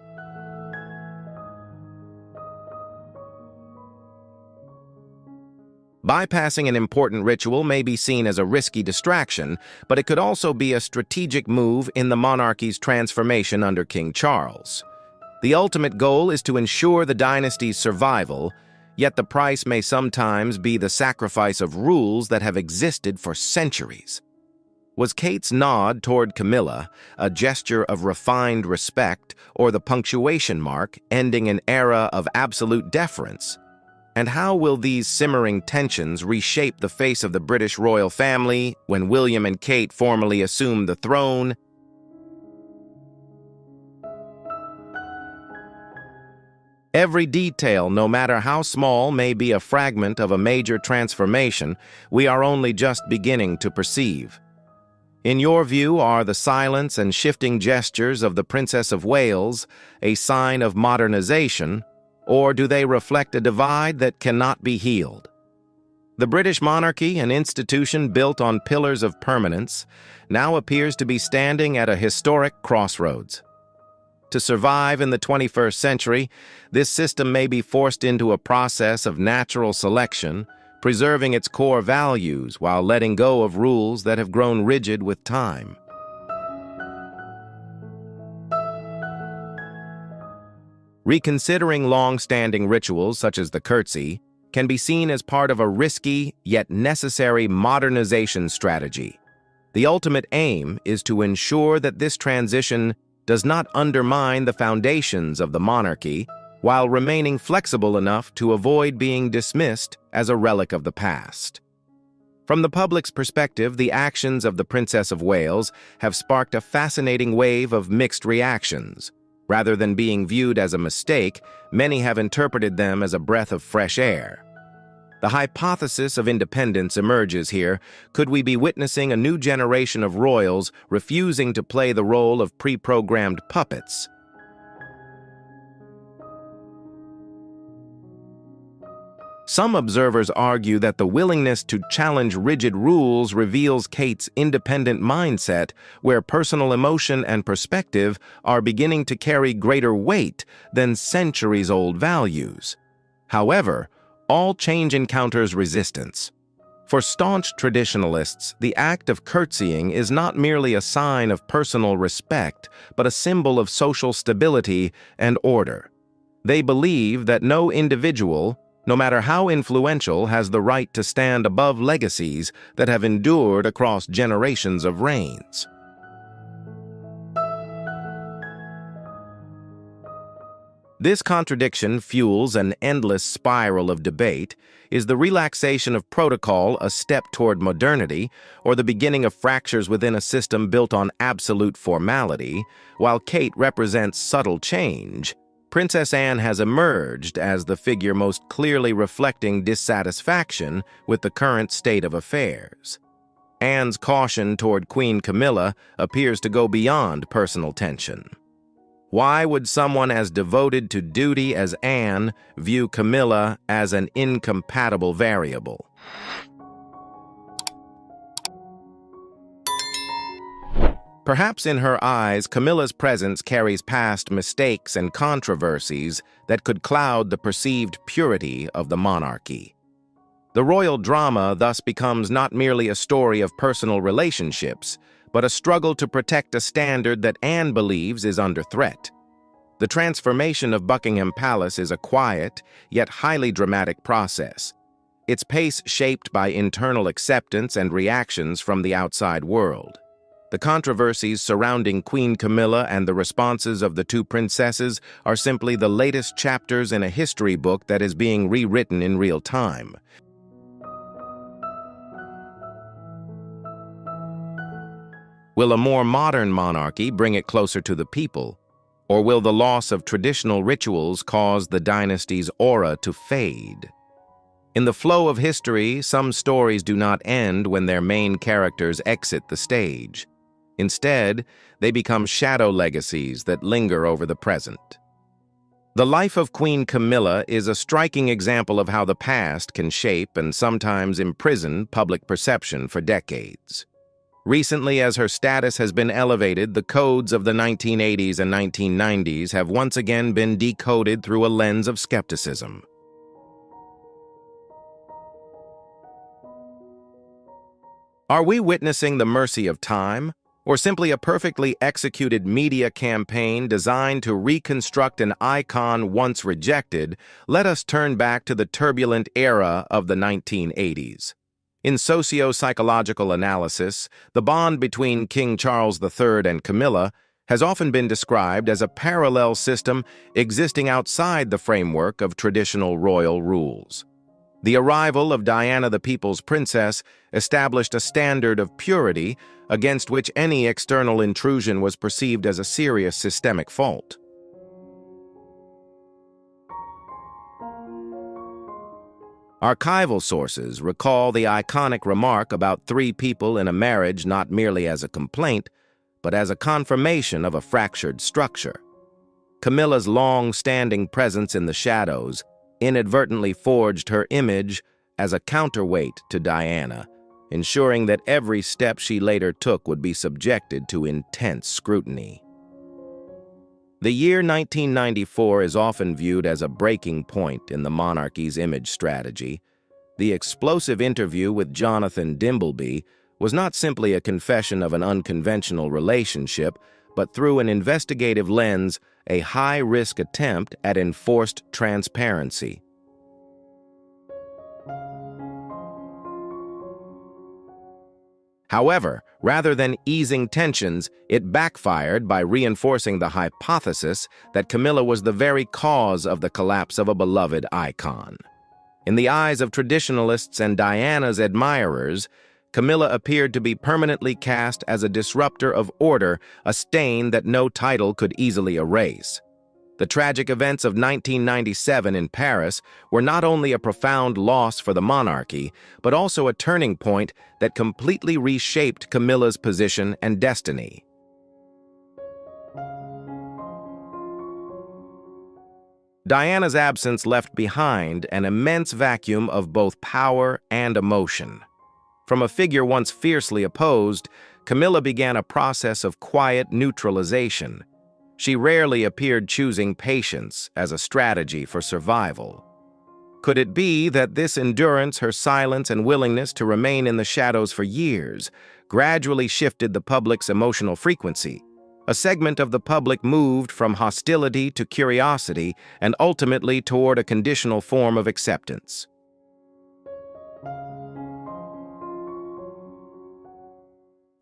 S1: Bypassing an important ritual may be seen as a risky distraction, but it could also be a strategic move in the monarchy's transformation under King Charles. The ultimate goal is to ensure the dynasty's survival, yet the price may sometimes be the sacrifice of rules that have existed for centuries. Was Kate's nod toward Camilla a gesture of refined respect, or the punctuation mark ending an era of absolute deference? And how will these simmering tensions reshape the face of the British royal family when William and Kate formally assume the throne? Every detail, no matter how small, may be a fragment of a major transformation we are only just beginning to perceive. In your view, are the silence and shifting gestures of the Princess of Wales a sign of modernization, or do they reflect a divide that cannot be healed? The British monarchy, an institution built on pillars of permanence, now appears to be standing at a historic crossroads. To survive in the 21st century, this system may be forced into a process of natural selection, preserving its core values while letting go of rules that have grown rigid with time. Reconsidering long-standing rituals such as the curtsy can be seen as part of a risky yet necessary modernization strategy. The ultimate aim is to ensure that this transition does not undermine the foundations of the monarchy while remaining flexible enough to avoid being dismissed as a relic of the past. From the public's perspective, the actions of the Princess of Wales have sparked a fascinating wave of mixed reactions. Rather than being viewed as a mistake, many have interpreted them as a breath of fresh air. The hypothesis of independence emerges here. Could we be witnessing a new generation of royals refusing to play the role of pre-programmed puppets? Some observers argue that the willingness to challenge rigid rules reveals Kate's independent mindset, where personal emotion and perspective are beginning to carry greater weight than centuries-old values. However, all change encounters resistance. For staunch traditionalists, the act of curtsying is not merely a sign of personal respect, but a symbol of social stability and order. They believe that no individual, no matter how influential, has the right to stand above legacies that have endured across generations of reigns. This contradiction fuels an endless spiral of debate. Is the relaxation of protocol a step toward modernity, or the beginning of fractures within a system built on absolute formality? While Kate represents subtle change, Princess Anne has emerged as the figure most clearly reflecting dissatisfaction with the current state of affairs. Anne's caution toward Queen Camilla appears to go beyond personal tension. Why would someone as devoted to duty as Anne view Camilla as an incompatible variable? Perhaps in her eyes, Camilla's presence carries past mistakes and controversies that could cloud the perceived purity of the monarchy. The royal drama thus becomes not merely a story of personal relationships, but a struggle to protect a standard that Anne believes is under threat. The transformation of Buckingham Palace is a quiet, yet highly dramatic process, its pace shaped by internal acceptance and reactions from the outside world. The controversies surrounding Queen Camilla and the responses of the two princesses are simply the latest chapters in a history book that is being rewritten in real time. Will a more modern monarchy bring it closer to the people, Or will the loss of traditional rituals cause the dynasty's aura to fade? In the flow of history, some stories do not end when their main characters exit the stage. Instead, they become shadow legacies that linger over the present. The life of Queen Camilla is a striking example of how the past can shape and sometimes imprison public perception for decades. Recently, as her status has been elevated, the codes of the 1980s and 1990s have once again been decoded through a lens of skepticism. Are we witnessing the mercy of time, or simply a perfectly executed media campaign designed to reconstruct an icon once rejected? Let us turn back to the turbulent era of the 1980s. In socio-psychological analysis, the bond between King Charles III and Camilla has often been described as a parallel system existing outside the framework of traditional royal rules. The arrival of Diana, the People's Princess, established a standard of purity against which any external intrusion was perceived as a serious systemic fault. Archival sources recall the iconic remark about three people in a marriage not merely as a complaint, but as a confirmation of a fractured structure. Camilla's long-standing presence in the shadows inadvertently forged her image as a counterweight to Diana, ensuring that every step she later took would be subjected to intense scrutiny. The year 1994 is often viewed as a breaking point in the monarchy's image strategy. The explosive interview with Jonathan Dimbleby was not simply a confession of an unconventional relationship, but through an investigative lens, a high-risk attempt at enforced transparency. However, rather than easing tensions, it backfired by reinforcing the hypothesis that Camilla was the very cause of the collapse of a beloved icon. In the eyes of traditionalists and Diana's admirers, Camilla appeared to be permanently cast as a disruptor of order, a stain that no title could easily erase. The tragic events of 1997 in Paris were not only a profound loss for the monarchy, but also a turning point that completely reshaped Camilla's position and destiny. Diana's absence left behind an immense vacuum of both power and emotion. From a figure once fiercely opposed, Camilla began a process of quiet neutralization. She rarely appeared, choosing patience as a strategy for survival. Could it be that this endurance, her silence, and willingness to remain in the shadows for years gradually shifted the public's emotional frequency? A segment of the public moved from hostility to curiosity and ultimately toward a conditional form of acceptance.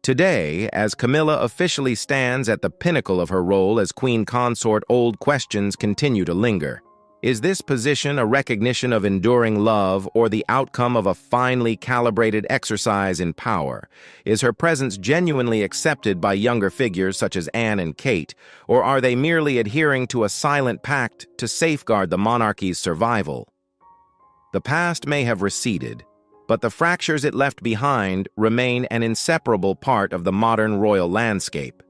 S1: Today, as Camilla officially stands at the pinnacle of her role as queen consort, old questions continue to linger. Is this position a recognition of enduring love or the outcome of a finely calibrated exercise in power? Is her presence genuinely accepted by younger figures such as Anne and Kate, or are they merely adhering to a silent pact to safeguard the monarchy's survival? The past may have receded, but the fractures it left behind remain an inseparable part of the modern royal landscape.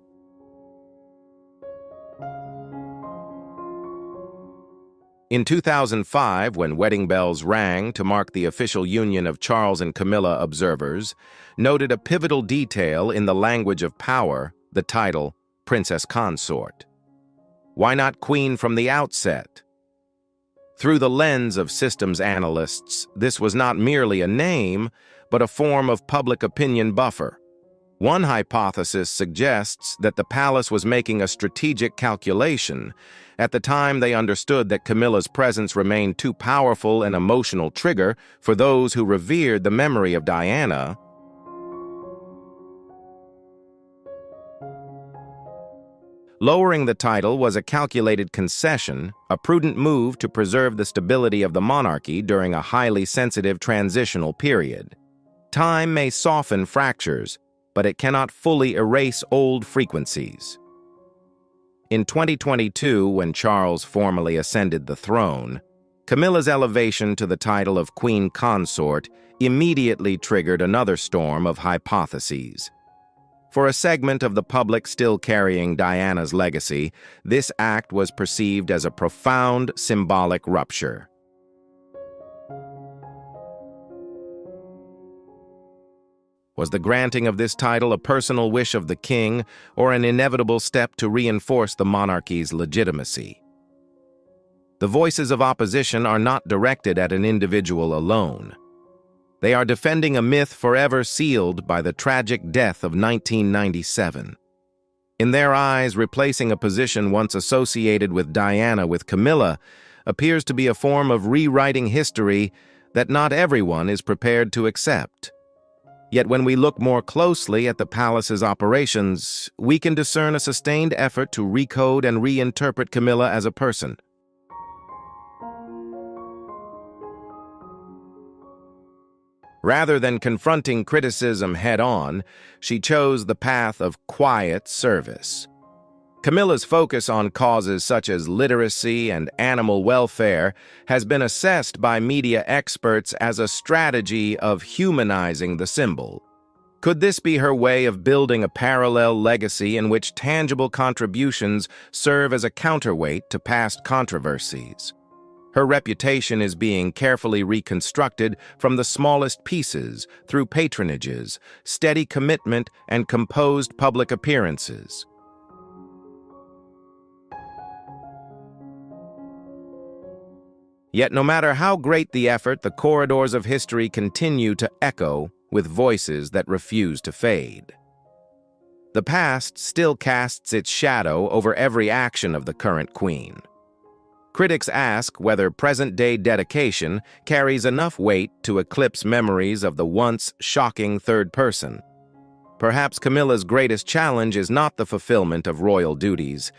S1: In 2005, when wedding bells rang to mark the official union of Charles and Camilla, observers noted a pivotal detail in the language of power, the title, Princess Consort. Why not Queen from the outset? Through the lens of systems analysts, this was not merely a name, but a form of public opinion buffer. One hypothesis suggests that the palace was making a strategic calculation. At the time, they understood that Camilla's presence remained too powerful an emotional trigger for those who revered the memory of Diana. Lowering the title was a calculated concession, a prudent move to preserve the stability of the monarchy during a highly sensitive transitional period. Time may soften fractures, but it cannot fully erase old frequencies. In 2022, when Charles formally ascended the throne, Camilla's elevation to the title of Queen Consort immediately triggered another storm of hypotheses. For a segment of the public still carrying Diana's legacy, this act was perceived as a profound symbolic rupture. Was the granting of this title a personal wish of the king or an inevitable step to reinforce the monarchy's legitimacy? The voices of opposition are not directed at an individual alone. They are defending a myth forever sealed by the tragic death of 1997. In their eyes, replacing a position once associated with Diana with Camilla appears to be a form of rewriting history that not everyone is prepared to accept. Yet when we look more closely at the palace's operations, we can discern a sustained effort to recode and reinterpret Camilla as a person. Rather than confronting criticism head-on, she chose the path of quiet service. Camilla's focus on causes such as literacy and animal welfare has been assessed by media experts as a strategy of humanizing the symbol. Could this be her way of building a parallel legacy in which tangible contributions serve as a counterweight to past controversies? Her reputation is being carefully reconstructed from the smallest pieces through patronages, steady commitment, and composed public appearances. Yet no matter how great the effort, the corridors of history continue to echo with voices that refuse to fade. The past still casts its shadow over every action of the current queen. Critics ask whether present-day dedication carries enough weight to eclipse memories of the once shocking third person. Perhaps Camilla's greatest challenge is not the fulfillment of royal duties,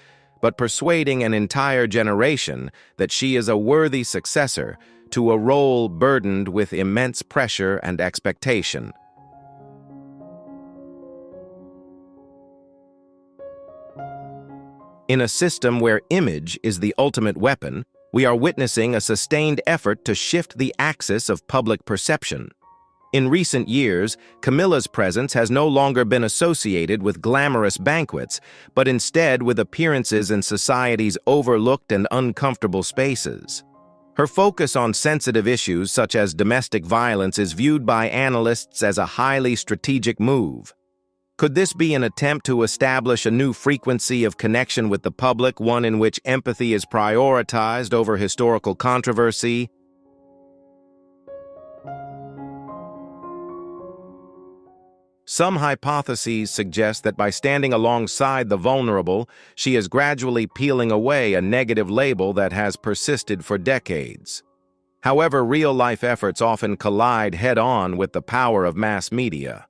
S1: but persuading an entire generation that she is a worthy successor to a role burdened with immense pressure and expectation. In a system where image is the ultimate weapon, we are witnessing a sustained effort to shift the axis of public perception. In recent years, Camilla's presence has no longer been associated with glamorous banquets, but instead with appearances in society's overlooked and uncomfortable spaces. Her focus on sensitive issues such as domestic violence is viewed by analysts as a highly strategic move. Could this be an attempt to establish a new frequency of connection with the public, one in which empathy is prioritized over historical controversy? Some hypotheses suggest that by standing alongside the vulnerable, she is gradually peeling away a negative label that has persisted for decades. However, real-life efforts often collide head-on with the power of mass media.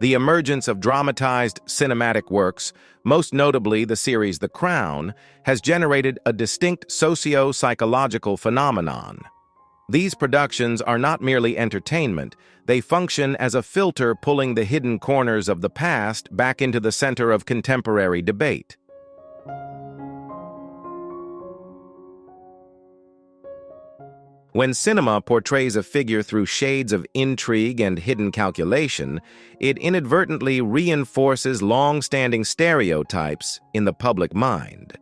S1: The emergence of dramatized cinematic works, most notably the series The Crown, has generated a distinct socio-psychological phenomenon. These productions are not merely entertainment, they function as a filter pulling the hidden corners of the past back into the center of contemporary debate. When cinema portrays a figure through shades of intrigue and hidden calculation, it inadvertently reinforces long-standing stereotypes in the public mind.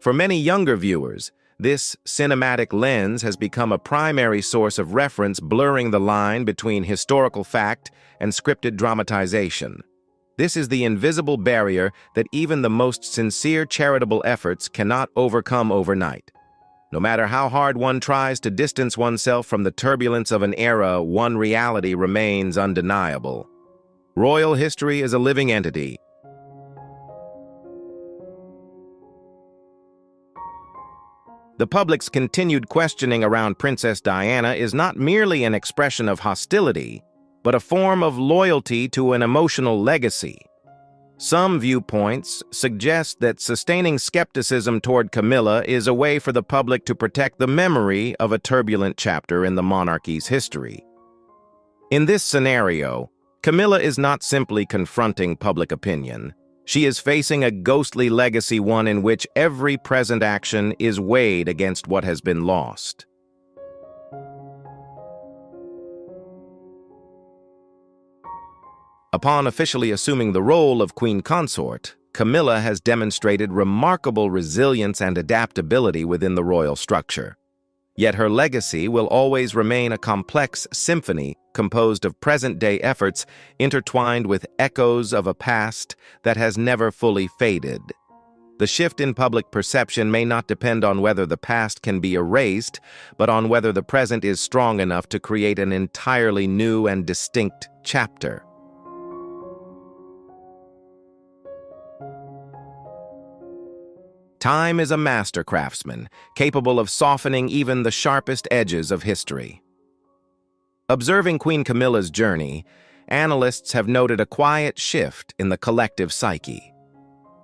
S1: For many younger viewers, this cinematic lens has become a primary source of reference, blurring the line between historical fact and scripted dramatization. This is the invisible barrier that even the most sincere charitable efforts cannot overcome overnight. No matter how hard one tries to distance oneself from the turbulence of an era, one reality remains undeniable. Royal history is a living entity. The public's continued questioning around Princess Diana is not merely an expression of hostility, but a form of loyalty to an emotional legacy. Some viewpoints suggest that sustaining skepticism toward Camilla is a way for the public to protect the memory of a turbulent chapter in the monarchy's history. In this scenario, Camilla is not simply confronting public opinion. She is facing a ghostly legacy, one in which every present action is weighed against what has been lost. Upon officially assuming the role of Queen Consort, Camilla has demonstrated remarkable resilience and adaptability within the royal structure. Yet her legacy will always remain a complex symphony composed of present-day efforts intertwined with echoes of a past that has never fully faded. The shift in public perception may not depend on whether the past can be erased, but on whether the present is strong enough to create an entirely new and distinct chapter. Time is a master craftsman, capable of softening even the sharpest edges of history. Observing Queen Camilla's journey, analysts have noted a quiet shift in the collective psyche.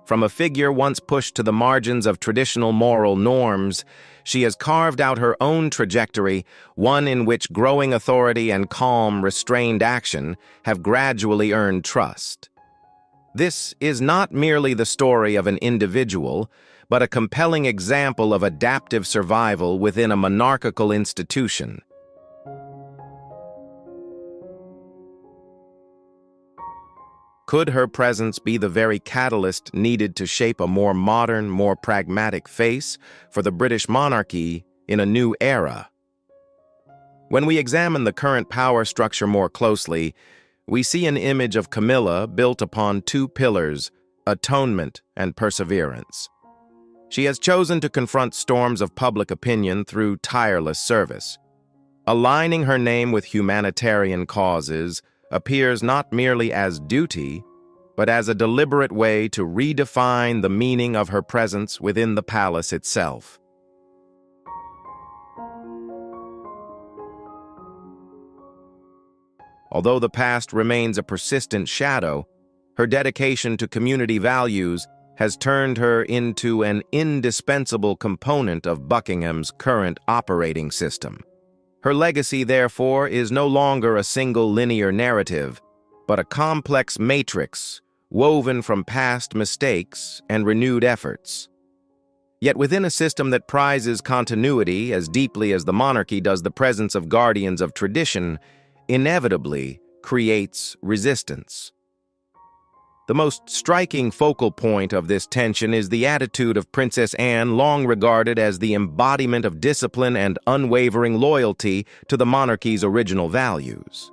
S1: From a figure once pushed to the margins of traditional moral norms, she has carved out her own trajectory, one in which growing authority and calm, restrained action have gradually earned trust. This is not merely the story of an individual, but a compelling example of adaptive survival within a monarchical institution. Could her presence be the very catalyst needed to shape a more modern, more pragmatic face for the British monarchy in a new era? When we examine the current power structure more closely, we see an image of Camilla built upon two pillars: atonement and perseverance. She has chosen to confront storms of public opinion through tireless service. Aligning her name with humanitarian causes appears not merely as duty, but as a deliberate way to redefine the meaning of her presence within the palace itself. Although the past remains a persistent shadow, her dedication to community values has turned her into an indispensable component of Buckingham's current operating system. Her legacy, therefore, is no longer a single linear narrative, but a complex matrix woven from past mistakes and renewed efforts. Yet within a system that prizes continuity as deeply as the monarchy does, the presence of guardians of tradition inevitably creates resistance. The most striking focal point of this tension is the attitude of Princess Anne, long regarded as the embodiment of discipline and unwavering loyalty to the monarchy's original values.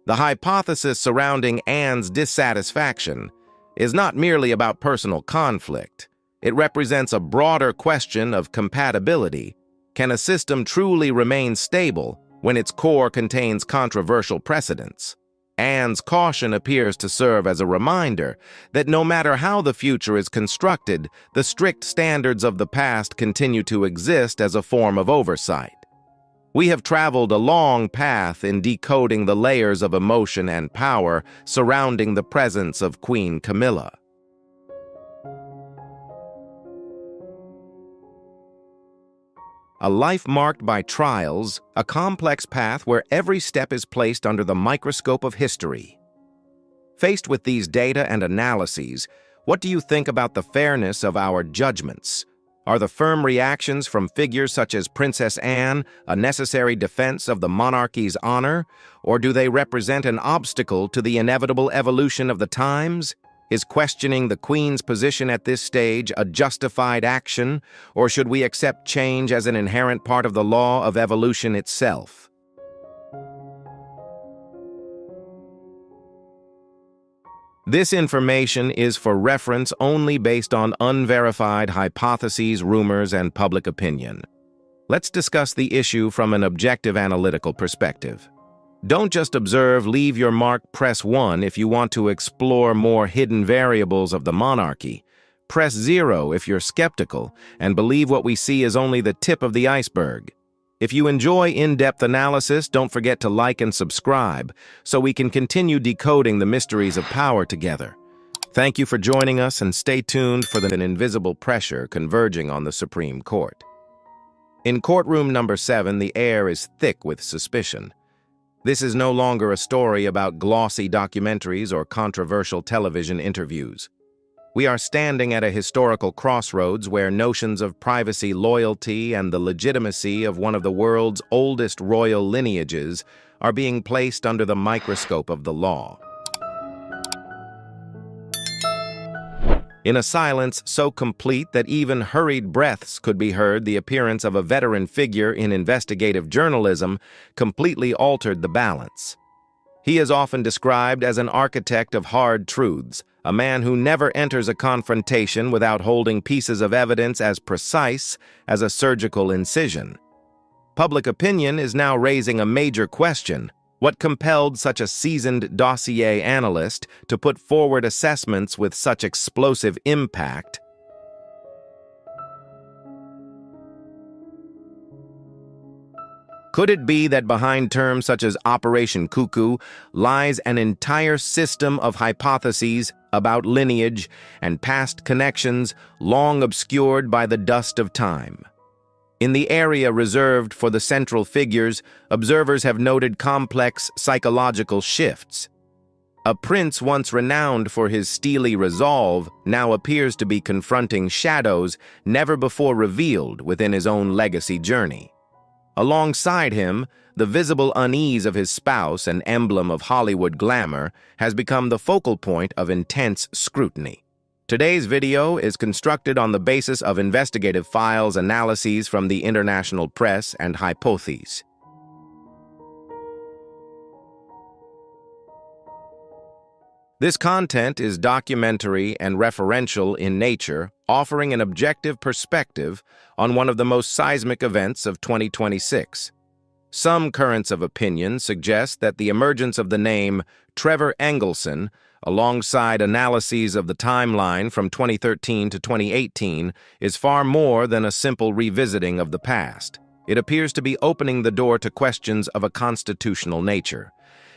S1: The hypothesis surrounding Anne's dissatisfaction is not merely about personal conflict. It represents a broader question of compatibility. Can a system truly remain stable when its core contains controversial precedents? Anne's caution appears to serve as a reminder that no matter how the future is constructed, the strict standards of the past continue to exist as a form of oversight. We have traveled a long path in decoding the layers of emotion and power surrounding the presence of Queen Camilla. A life marked by trials, a complex path where every step is placed under the microscope of history. Faced with these data and analyses, what do you think about the fairness of our judgments? Are the firm reactions from figures such as Princess Anne a necessary defense of the monarchy's honor, or do they represent an obstacle to the inevitable evolution of the times? Is questioning the Queen's position at this stage a justified action, or should we accept change as an inherent part of the law of evolution itself? This information is for reference only based on unverified hypotheses, rumors, and public opinion. Let's discuss the issue from an objective analytical perspective. Don't just observe, leave your mark, press 1 if you want to explore more hidden variables of the monarchy. Press 0 if you're skeptical and believe what we see is only the tip of the iceberg. If you enjoy in-depth analysis, don't forget to like and subscribe so we can continue decoding the mysteries of power together. Thank you for joining us, and stay tuned for an invisible pressure converging on the Supreme Court. In courtroom number 7, the air is thick with suspicion. This is no longer a story about glossy documentaries or controversial television interviews. We are standing at a historical crossroads where notions of privacy, loyalty, and the legitimacy of one of the world's oldest royal lineages are being placed under the microscope of the law. In a silence so complete that even hurried breaths could be heard, the appearance of a veteran figure in investigative journalism completely altered the balance. He is often described as an architect of hard truths, a man who never enters a confrontation without holding pieces of evidence as precise as a surgical incision. Public opinion is now raising a major question. What compelled such a seasoned dossier analyst to put forward assessments with such explosive impact? Could it be that behind terms such as Operation Cuckoo lies an entire system of hypotheses about lineage and past connections long obscured by the dust of time? In the area reserved for the central figures, observers have noted complex psychological shifts. A prince once renowned for his steely resolve now appears to be confronting shadows never before revealed within his own legacy journey. Alongside him, the visible unease of his spouse, an emblem of Hollywood glamour, has become the focal point of intense scrutiny. Today's video is constructed on the basis of investigative files, analyses from the international press, and hypotheses. This content is documentary and referential in nature, offering an objective perspective on one of the most seismic events of 2026. Some currents of opinion suggest that the emergence of the name Trevor Engelson, alongside analyses of the timeline from 2013 to 2018, is far more than a simple revisiting of the past. It appears to be opening the door to questions of a constitutional nature.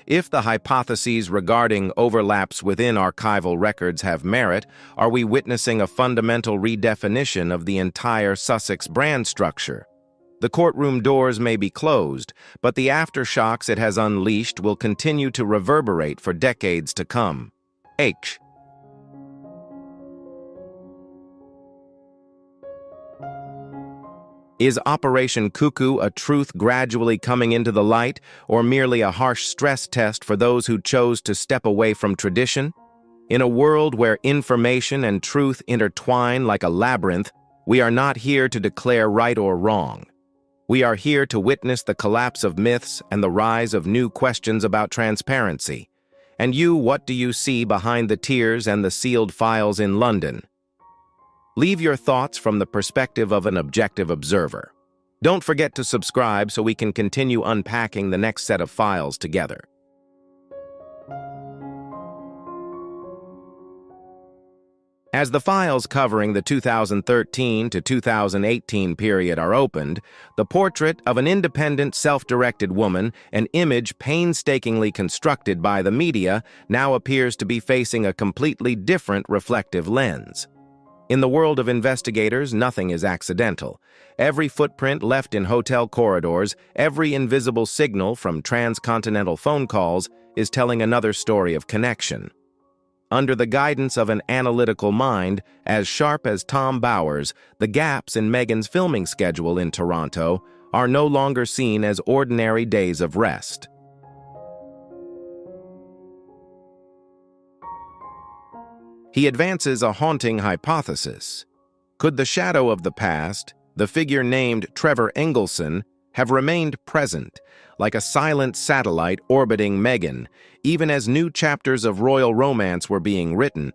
S1: If the hypotheses regarding overlaps within archival records have merit, are we witnessing a fundamental redefinition of the entire Sussex brand structure? The courtroom doors may be closed, but the aftershocks it has unleashed will continue to reverberate for decades to come. H. Is Operation Cuckoo a truth gradually coming into the light, or merely a harsh stress test for those who chose to step away from tradition? In a world where information and truth intertwine like a labyrinth, we are not here to declare right or wrong. We are here to witness the collapse of myths and the rise of new questions about transparency. And you, what do you see behind the tears and the sealed files in London? Leave your thoughts from the perspective of an objective observer. Don't forget to subscribe so we can continue unpacking the next set of files together. As the files covering the 2013 to 2018 period are opened, the portrait of an independent, self-directed woman, an image painstakingly constructed by the media, now appears to be facing a completely different reflective lens. In the world of investigators, nothing is accidental. Every footprint left in hotel corridors, every invisible signal from transcontinental phone calls is telling another story of connection. Under the guidance of an analytical mind as sharp as Tom Bowers, the gaps in Meghan's filming schedule in Toronto are no longer seen as ordinary days of rest. He advances a haunting hypothesis. Could the shadow of the past, the figure named Trevor Engelson, have remained present, like a silent satellite orbiting Meghan, even as new chapters of royal romance were being written?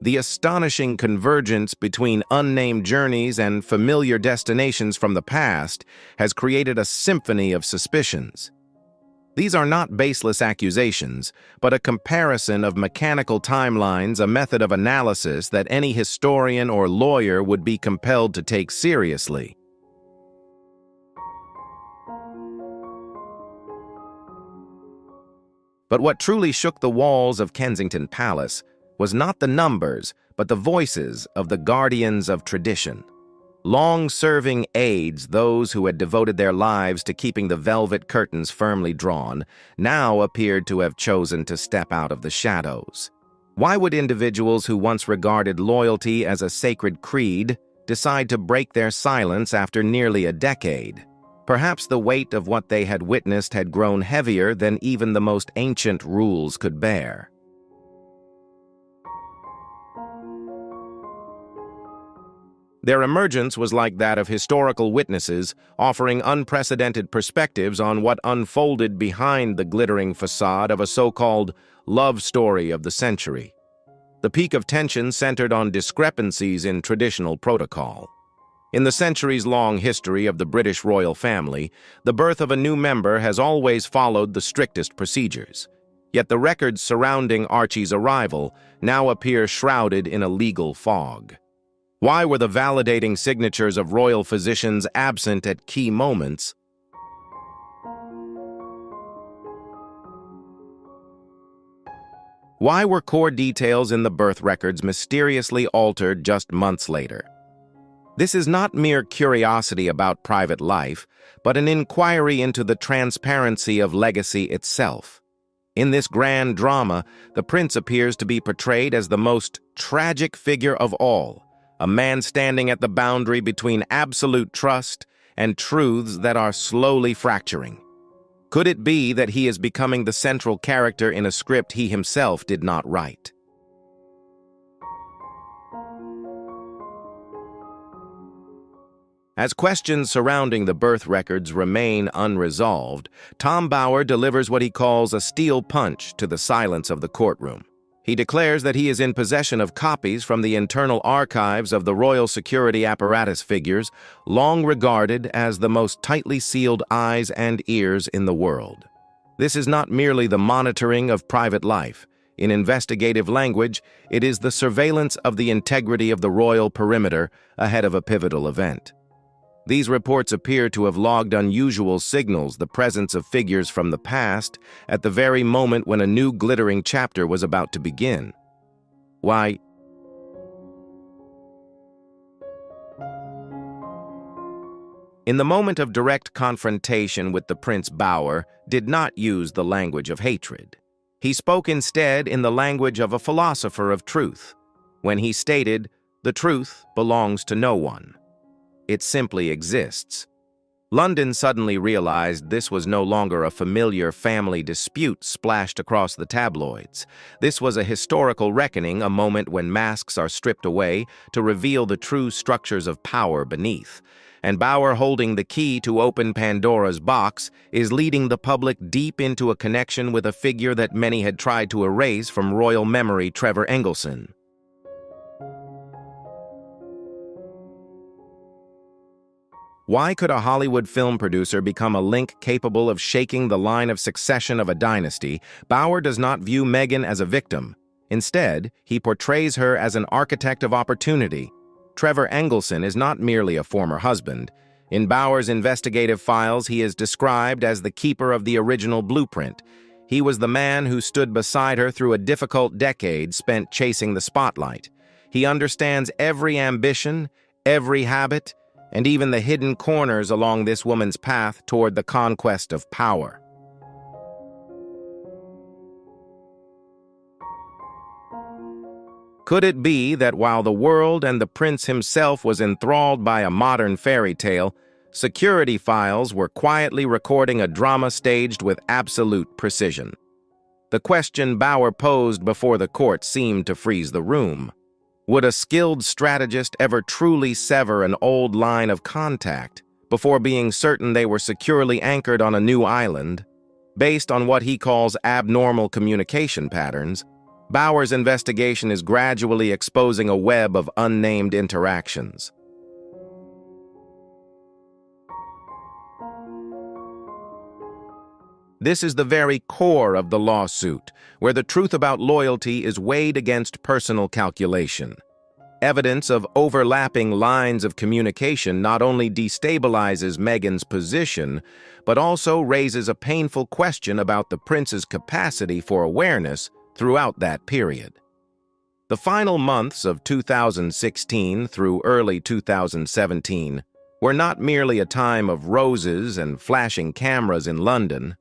S1: The astonishing convergence between unnamed journeys and familiar destinations from the past has created a symphony of suspicions. These are not baseless accusations, but a comparison of mechanical timelines, a method of analysis that any historian or lawyer would be compelled to take seriously. But what truly shook the walls of Kensington Palace was not the numbers, but the voices of the guardians of tradition. Long-serving aides, those who had devoted their lives to keeping the velvet curtains firmly drawn, now appeared to have chosen to step out of the shadows. Why would individuals who once regarded loyalty as a sacred creed decide to break their silence after nearly a decade? Perhaps the weight of what they had witnessed had grown heavier than even the most ancient rules could bear. Their emergence was like that of historical witnesses, offering unprecedented perspectives on what unfolded behind the glittering facade of a so-called love story of the century. The peak of tension centered on discrepancies in traditional protocol. In the centuries-long history of the British royal family, the birth of a new member has always followed the strictest procedures. Yet the records surrounding Archie's arrival now appear shrouded in a legal fog. Why were the validating signatures of royal physicians absent at key moments? Why were core details in the birth records mysteriously altered just months later? This is not mere curiosity about private life, but an inquiry into the transparency of legacy itself. In this grand drama, the prince appears to be portrayed as the most tragic figure of all, a man standing at the boundary between absolute trust and truths that are slowly fracturing. Could it be that he is becoming the central character in a script he himself did not write? As questions surrounding the birth records remain unresolved, Tom Bower delivers what he calls a steel punch to the silence of the courtroom. He declares that he is in possession of copies from the internal archives of the royal security apparatus figures, long regarded as the most tightly sealed eyes and ears in the world. This is not merely the monitoring of private life. In investigative language, it is the surveillance of the integrity of the royal perimeter ahead of a pivotal event. These reports appear to have logged unusual signals, the presence of figures from the past, at the very moment when a new glittering chapter was about to begin. Why? In the moment of direct confrontation with the Prince, Bower did not use the language of hatred. He spoke instead in the language of a philosopher of truth, when he stated, "The truth belongs to no one. It simply exists." London suddenly realized this was no longer a familiar family dispute splashed across the tabloids. This was a historical reckoning, a moment when masks are stripped away to reveal the true structures of power beneath. And Bower, holding the key to open Pandora's box, is leading the public deep into a connection with a figure that many had tried to erase from royal memory, Trevor Engelson. Why could a Hollywood film producer become a link capable of shaking the line of succession of a dynasty? Bower does not view Meghan as a victim. Instead, he portrays her as an architect of opportunity. Trevor Engelson is not merely a former husband. In Bower's investigative files, he is described as the keeper of the original blueprint. He was the man who stood beside her through a difficult decade spent chasing the spotlight. He understands every ambition, every habit, and even the hidden corners along this woman's path toward the conquest of power. Could it be that while the world and the prince himself was enthralled by a modern fairy tale, security files were quietly recording a drama staged with absolute precision? The question Bower posed before the court seemed to freeze the room. Would a skilled strategist ever truly sever an old line of contact before being certain they were securely anchored on a new island? Based on what he calls abnormal communication patterns, Bower's investigation is gradually exposing a web of unnamed interactions. This is the very core of the lawsuit, where the truth about loyalty is weighed against personal calculation. Evidence of overlapping lines of communication not only destabilizes Meghan's position, but also raises a painful question about the prince's capacity for awareness throughout that period. The final months of 2016 through early 2017 were not merely a time of roses and flashing cameras in London.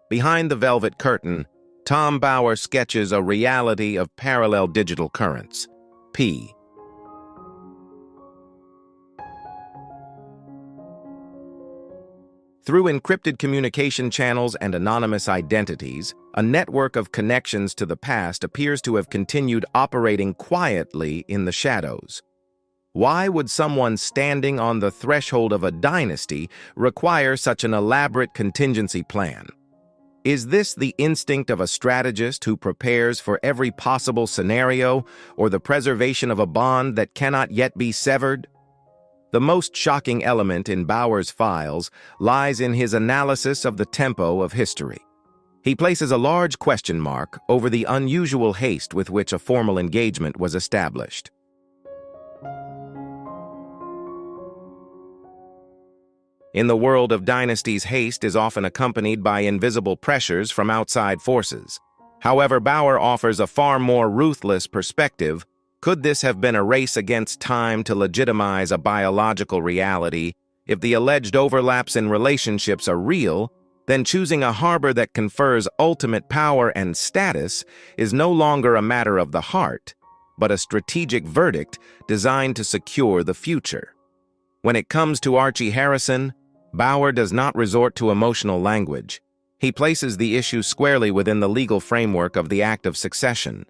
S1: Behind the velvet curtain, Tom Bower sketches a reality of parallel digital currents, P. Through encrypted communication channels and anonymous identities, a network of connections to the past appears to have continued operating quietly in the shadows. Why would someone standing on the threshold of a dynasty require such an elaborate contingency plan? Is this the instinct of a strategist who prepares for every possible scenario, or the preservation of a bond that cannot yet be severed? The most shocking element in Bower's files lies in his analysis of the tempo of history. He places a large question mark over the unusual haste with which a formal engagement was established. In the world of dynasties, haste is often accompanied by invisible pressures from outside forces. However, Bower offers a far more ruthless perspective. Could this have been a race against time to legitimize a biological reality? If the alleged overlaps in relationships are real, then choosing a harbor that confers ultimate power and status is no longer a matter of the heart, but a strategic verdict designed to secure the future. When it comes to Archie Harrison, Bower does not resort to emotional language. He places the issue squarely within the legal framework of the Act of Succession.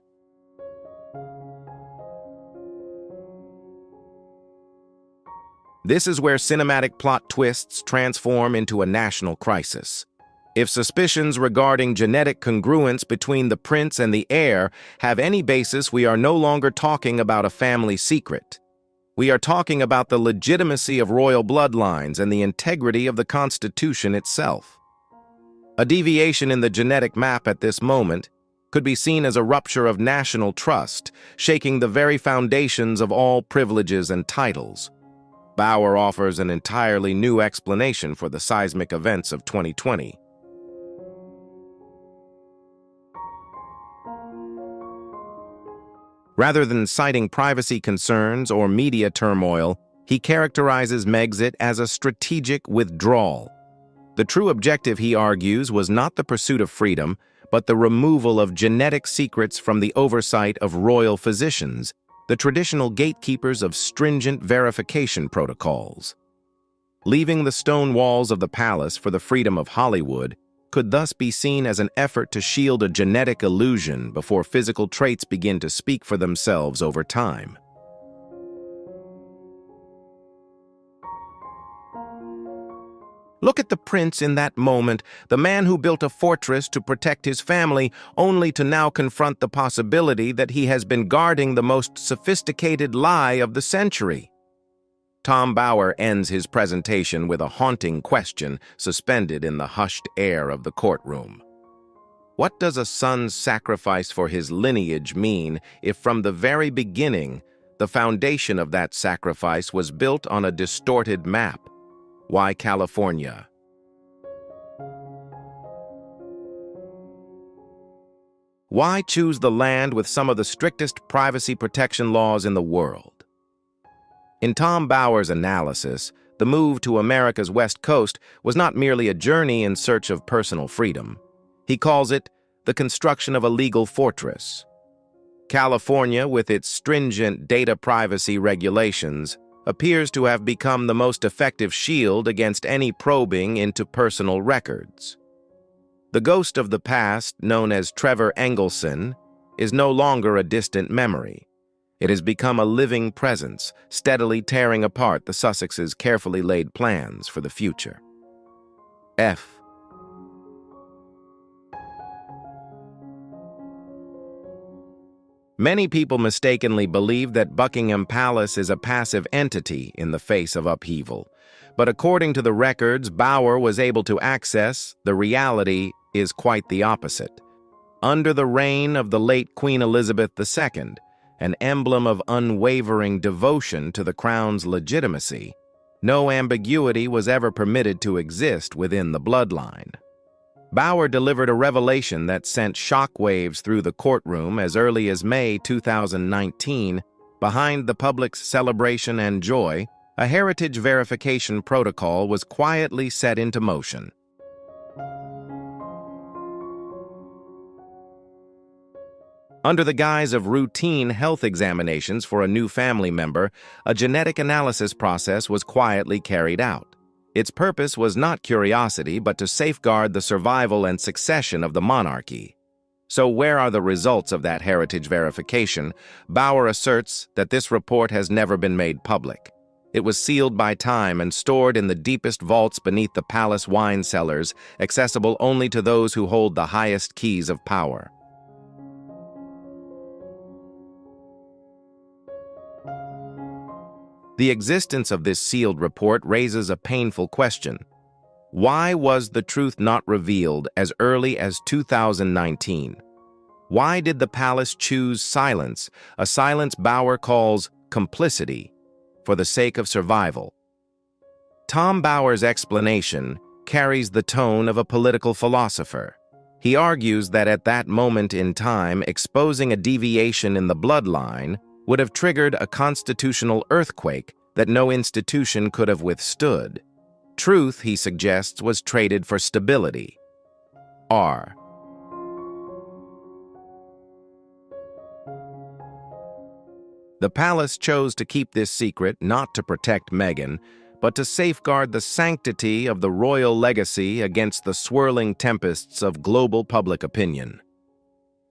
S1: This is where cinematic plot twists transform into a national crisis. If suspicions regarding genetic congruence between the prince and the heir have any basis, we are no longer talking about a family secret. We are talking about the legitimacy of royal bloodlines and the integrity of the Constitution itself. A deviation in the genetic map at this moment could be seen as a rupture of national trust, shaking the very foundations of all privileges and titles. Bower offers an entirely new explanation for the seismic events of 2020. Rather than citing privacy concerns or media turmoil, he characterizes Megxit as a strategic withdrawal. The true objective, he argues, was not the pursuit of freedom, but the removal of genetic secrets from the oversight of royal physicians, the traditional gatekeepers of stringent verification protocols. Leaving the stone walls of the palace for the freedom of Hollywood could thus be seen as an effort to shield a genetic illusion before physical traits begin to speak for themselves over time. Look at the prince in that moment, the man who built a fortress to protect his family, only to now confront the possibility that he has been guarding the most sophisticated lie of the century. Tom Bower ends his presentation with a haunting question suspended in the hushed air of the courtroom. What does a son's sacrifice for his lineage mean if from the very beginning the foundation of that sacrifice was built on a distorted map? Why California? Why choose the land with some of the strictest privacy protection laws in the world? In Tom Bower's analysis, the move to America's West Coast was not merely a journey in search of personal freedom. He calls it the construction of a legal fortress. California, with its stringent data privacy regulations, appears to have become the most effective shield against any probing into personal records. The ghost of the past, known as Trevor Engelson, is no longer a distant memory. It has become a living presence, steadily tearing apart the Sussexes' carefully laid plans for the future. F. Many people mistakenly believe that Buckingham Palace is a passive entity in the face of upheaval. But according to the records Bower was able to access, the reality is quite the opposite. Under the reign of the late Queen Elizabeth II, an emblem of unwavering devotion to the crown's legitimacy, no ambiguity was ever permitted to exist within the bloodline. Bauer delivered a revelation that sent shockwaves through the courtroom as early as May 2019. Behind the public's celebration and joy, a heritage verification protocol was quietly set into motion. Under the guise of routine health examinations for a new family member, a genetic analysis process was quietly carried out. Its purpose was not curiosity, but to safeguard the survival and succession of the monarchy. So where are the results of that heritage verification? Bauer asserts that this report has never been made public. It was sealed by time and stored in the deepest vaults beneath the palace wine cellars, accessible only to those who hold the highest keys of power. The existence of this sealed report raises a painful question. Why was the truth not revealed as early as 2019? Why did the palace choose silence, a silence Bauer calls complicity, for the sake of survival? Tom Bauer's explanation carries the tone of a political philosopher. He argues that at that moment in time, exposing a deviation in the bloodline would have triggered a constitutional earthquake that no institution could have withstood. Truth, he suggests, was traded for stability. The palace chose to keep this secret not to protect Meghan, but to safeguard the sanctity of the royal legacy against the swirling tempests of global public opinion.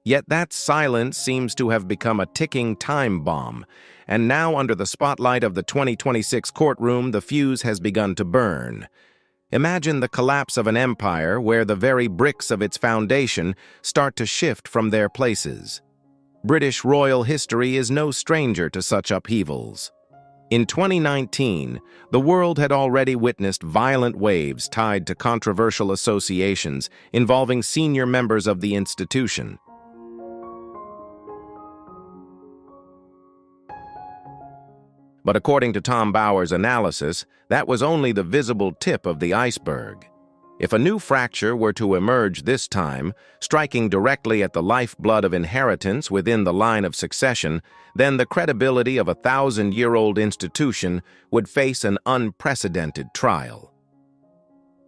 S1: Yet that silence seems to have become a ticking time bomb, and now under the spotlight of the 2026 courtroom, the fuse has begun to burn. Imagine the collapse of an empire where the very bricks of its foundation start to shift from their places. British royal history is no stranger to such upheavals. In 2019, the world had already witnessed violent waves tied to controversial associations involving senior members of the institution. But according to Tom Bauer's analysis, that was only the visible tip of the iceberg. If a new fracture were to emerge this time, striking directly at the lifeblood of inheritance within the line of succession, then the credibility of a 1,000-year-old institution would face an unprecedented trial.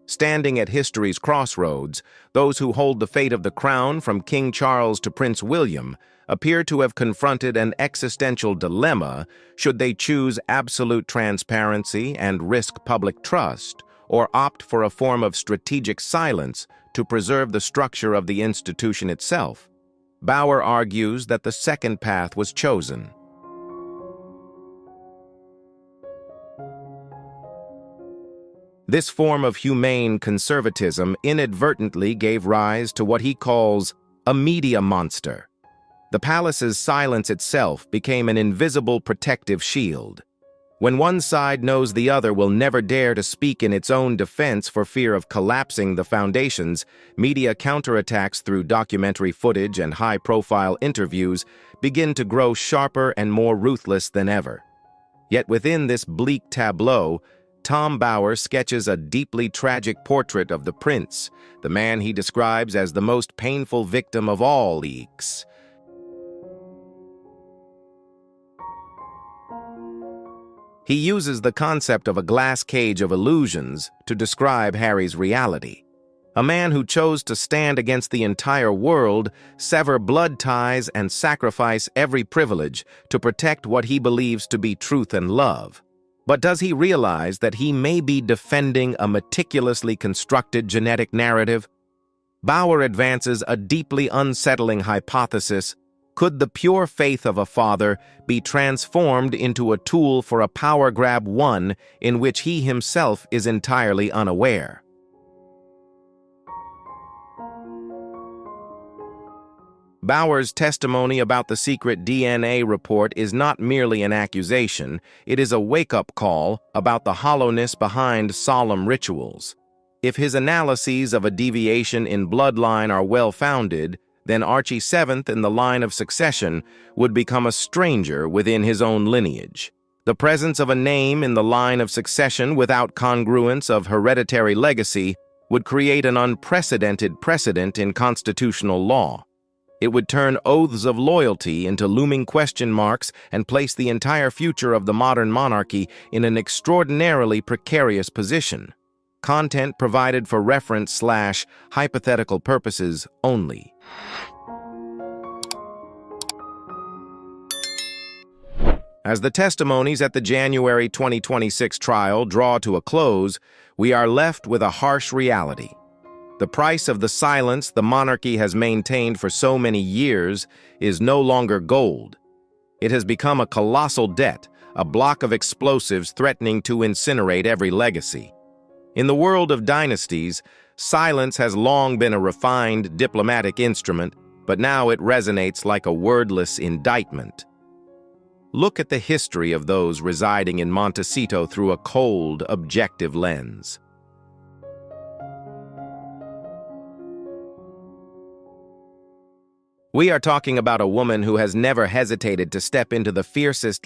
S1: Standing at history's crossroads, those who hold the fate of the crown from King Charles to Prince William appear to have confronted an existential dilemma: should they choose absolute transparency and risk public trust, or opt for a form of strategic silence to preserve the structure of the institution itself? Bauer argues that the second path was chosen. This form of humane conservatism inadvertently gave rise to what he calls a media monster. The palace's silence itself became an invisible protective shield. When one side knows the other will never dare to speak in its own defense for fear of collapsing the foundations, media counterattacks through documentary footage and high-profile interviews begin to grow sharper and more ruthless than ever. Yet within this bleak tableau, Tom Bauer sketches a deeply tragic portrait of the prince, the man he describes as the most painful victim of all leaks. He uses the concept of a glass cage of illusions to describe Harry's reality. A man who chose to stand against the entire world, sever blood ties, and sacrifice every privilege to protect what he believes to be truth and love. But does he realize that he may be defending a meticulously constructed genetic narrative? Bauer advances a deeply unsettling hypothesis: could the pure faith of a father be transformed into a tool for a power grab, one in which he himself is entirely unaware? Bauer's testimony about the secret DNA report is not merely an accusation, it is a wake-up call about the hollowness behind solemn rituals. If his analyses of a deviation in bloodline are well-founded, then Archie VII in the line of succession would become a stranger within his own lineage. The presence of a name in the line of succession without congruence of hereditary legacy would create an unprecedented precedent in constitutional law. It would turn oaths of loyalty into looming question marks and place the entire future of the modern monarchy in an extraordinarily precarious position. Content provided for reference/hypothetical purposes only. As the testimonies at the January 2026 trial draw to a close, we are left with a harsh reality. The price of the silence the monarchy has maintained for so many years is no longer gold. It has become a colossal debt, a block of explosives threatening to incinerate every legacy. In the world of dynasties, silence has long been a refined diplomatic instrument, but now it resonates like a wordless indictment. Look at the history of those residing in Montecito through a cold, objective lens. We are talking about a woman who has never hesitated to step into the fiercest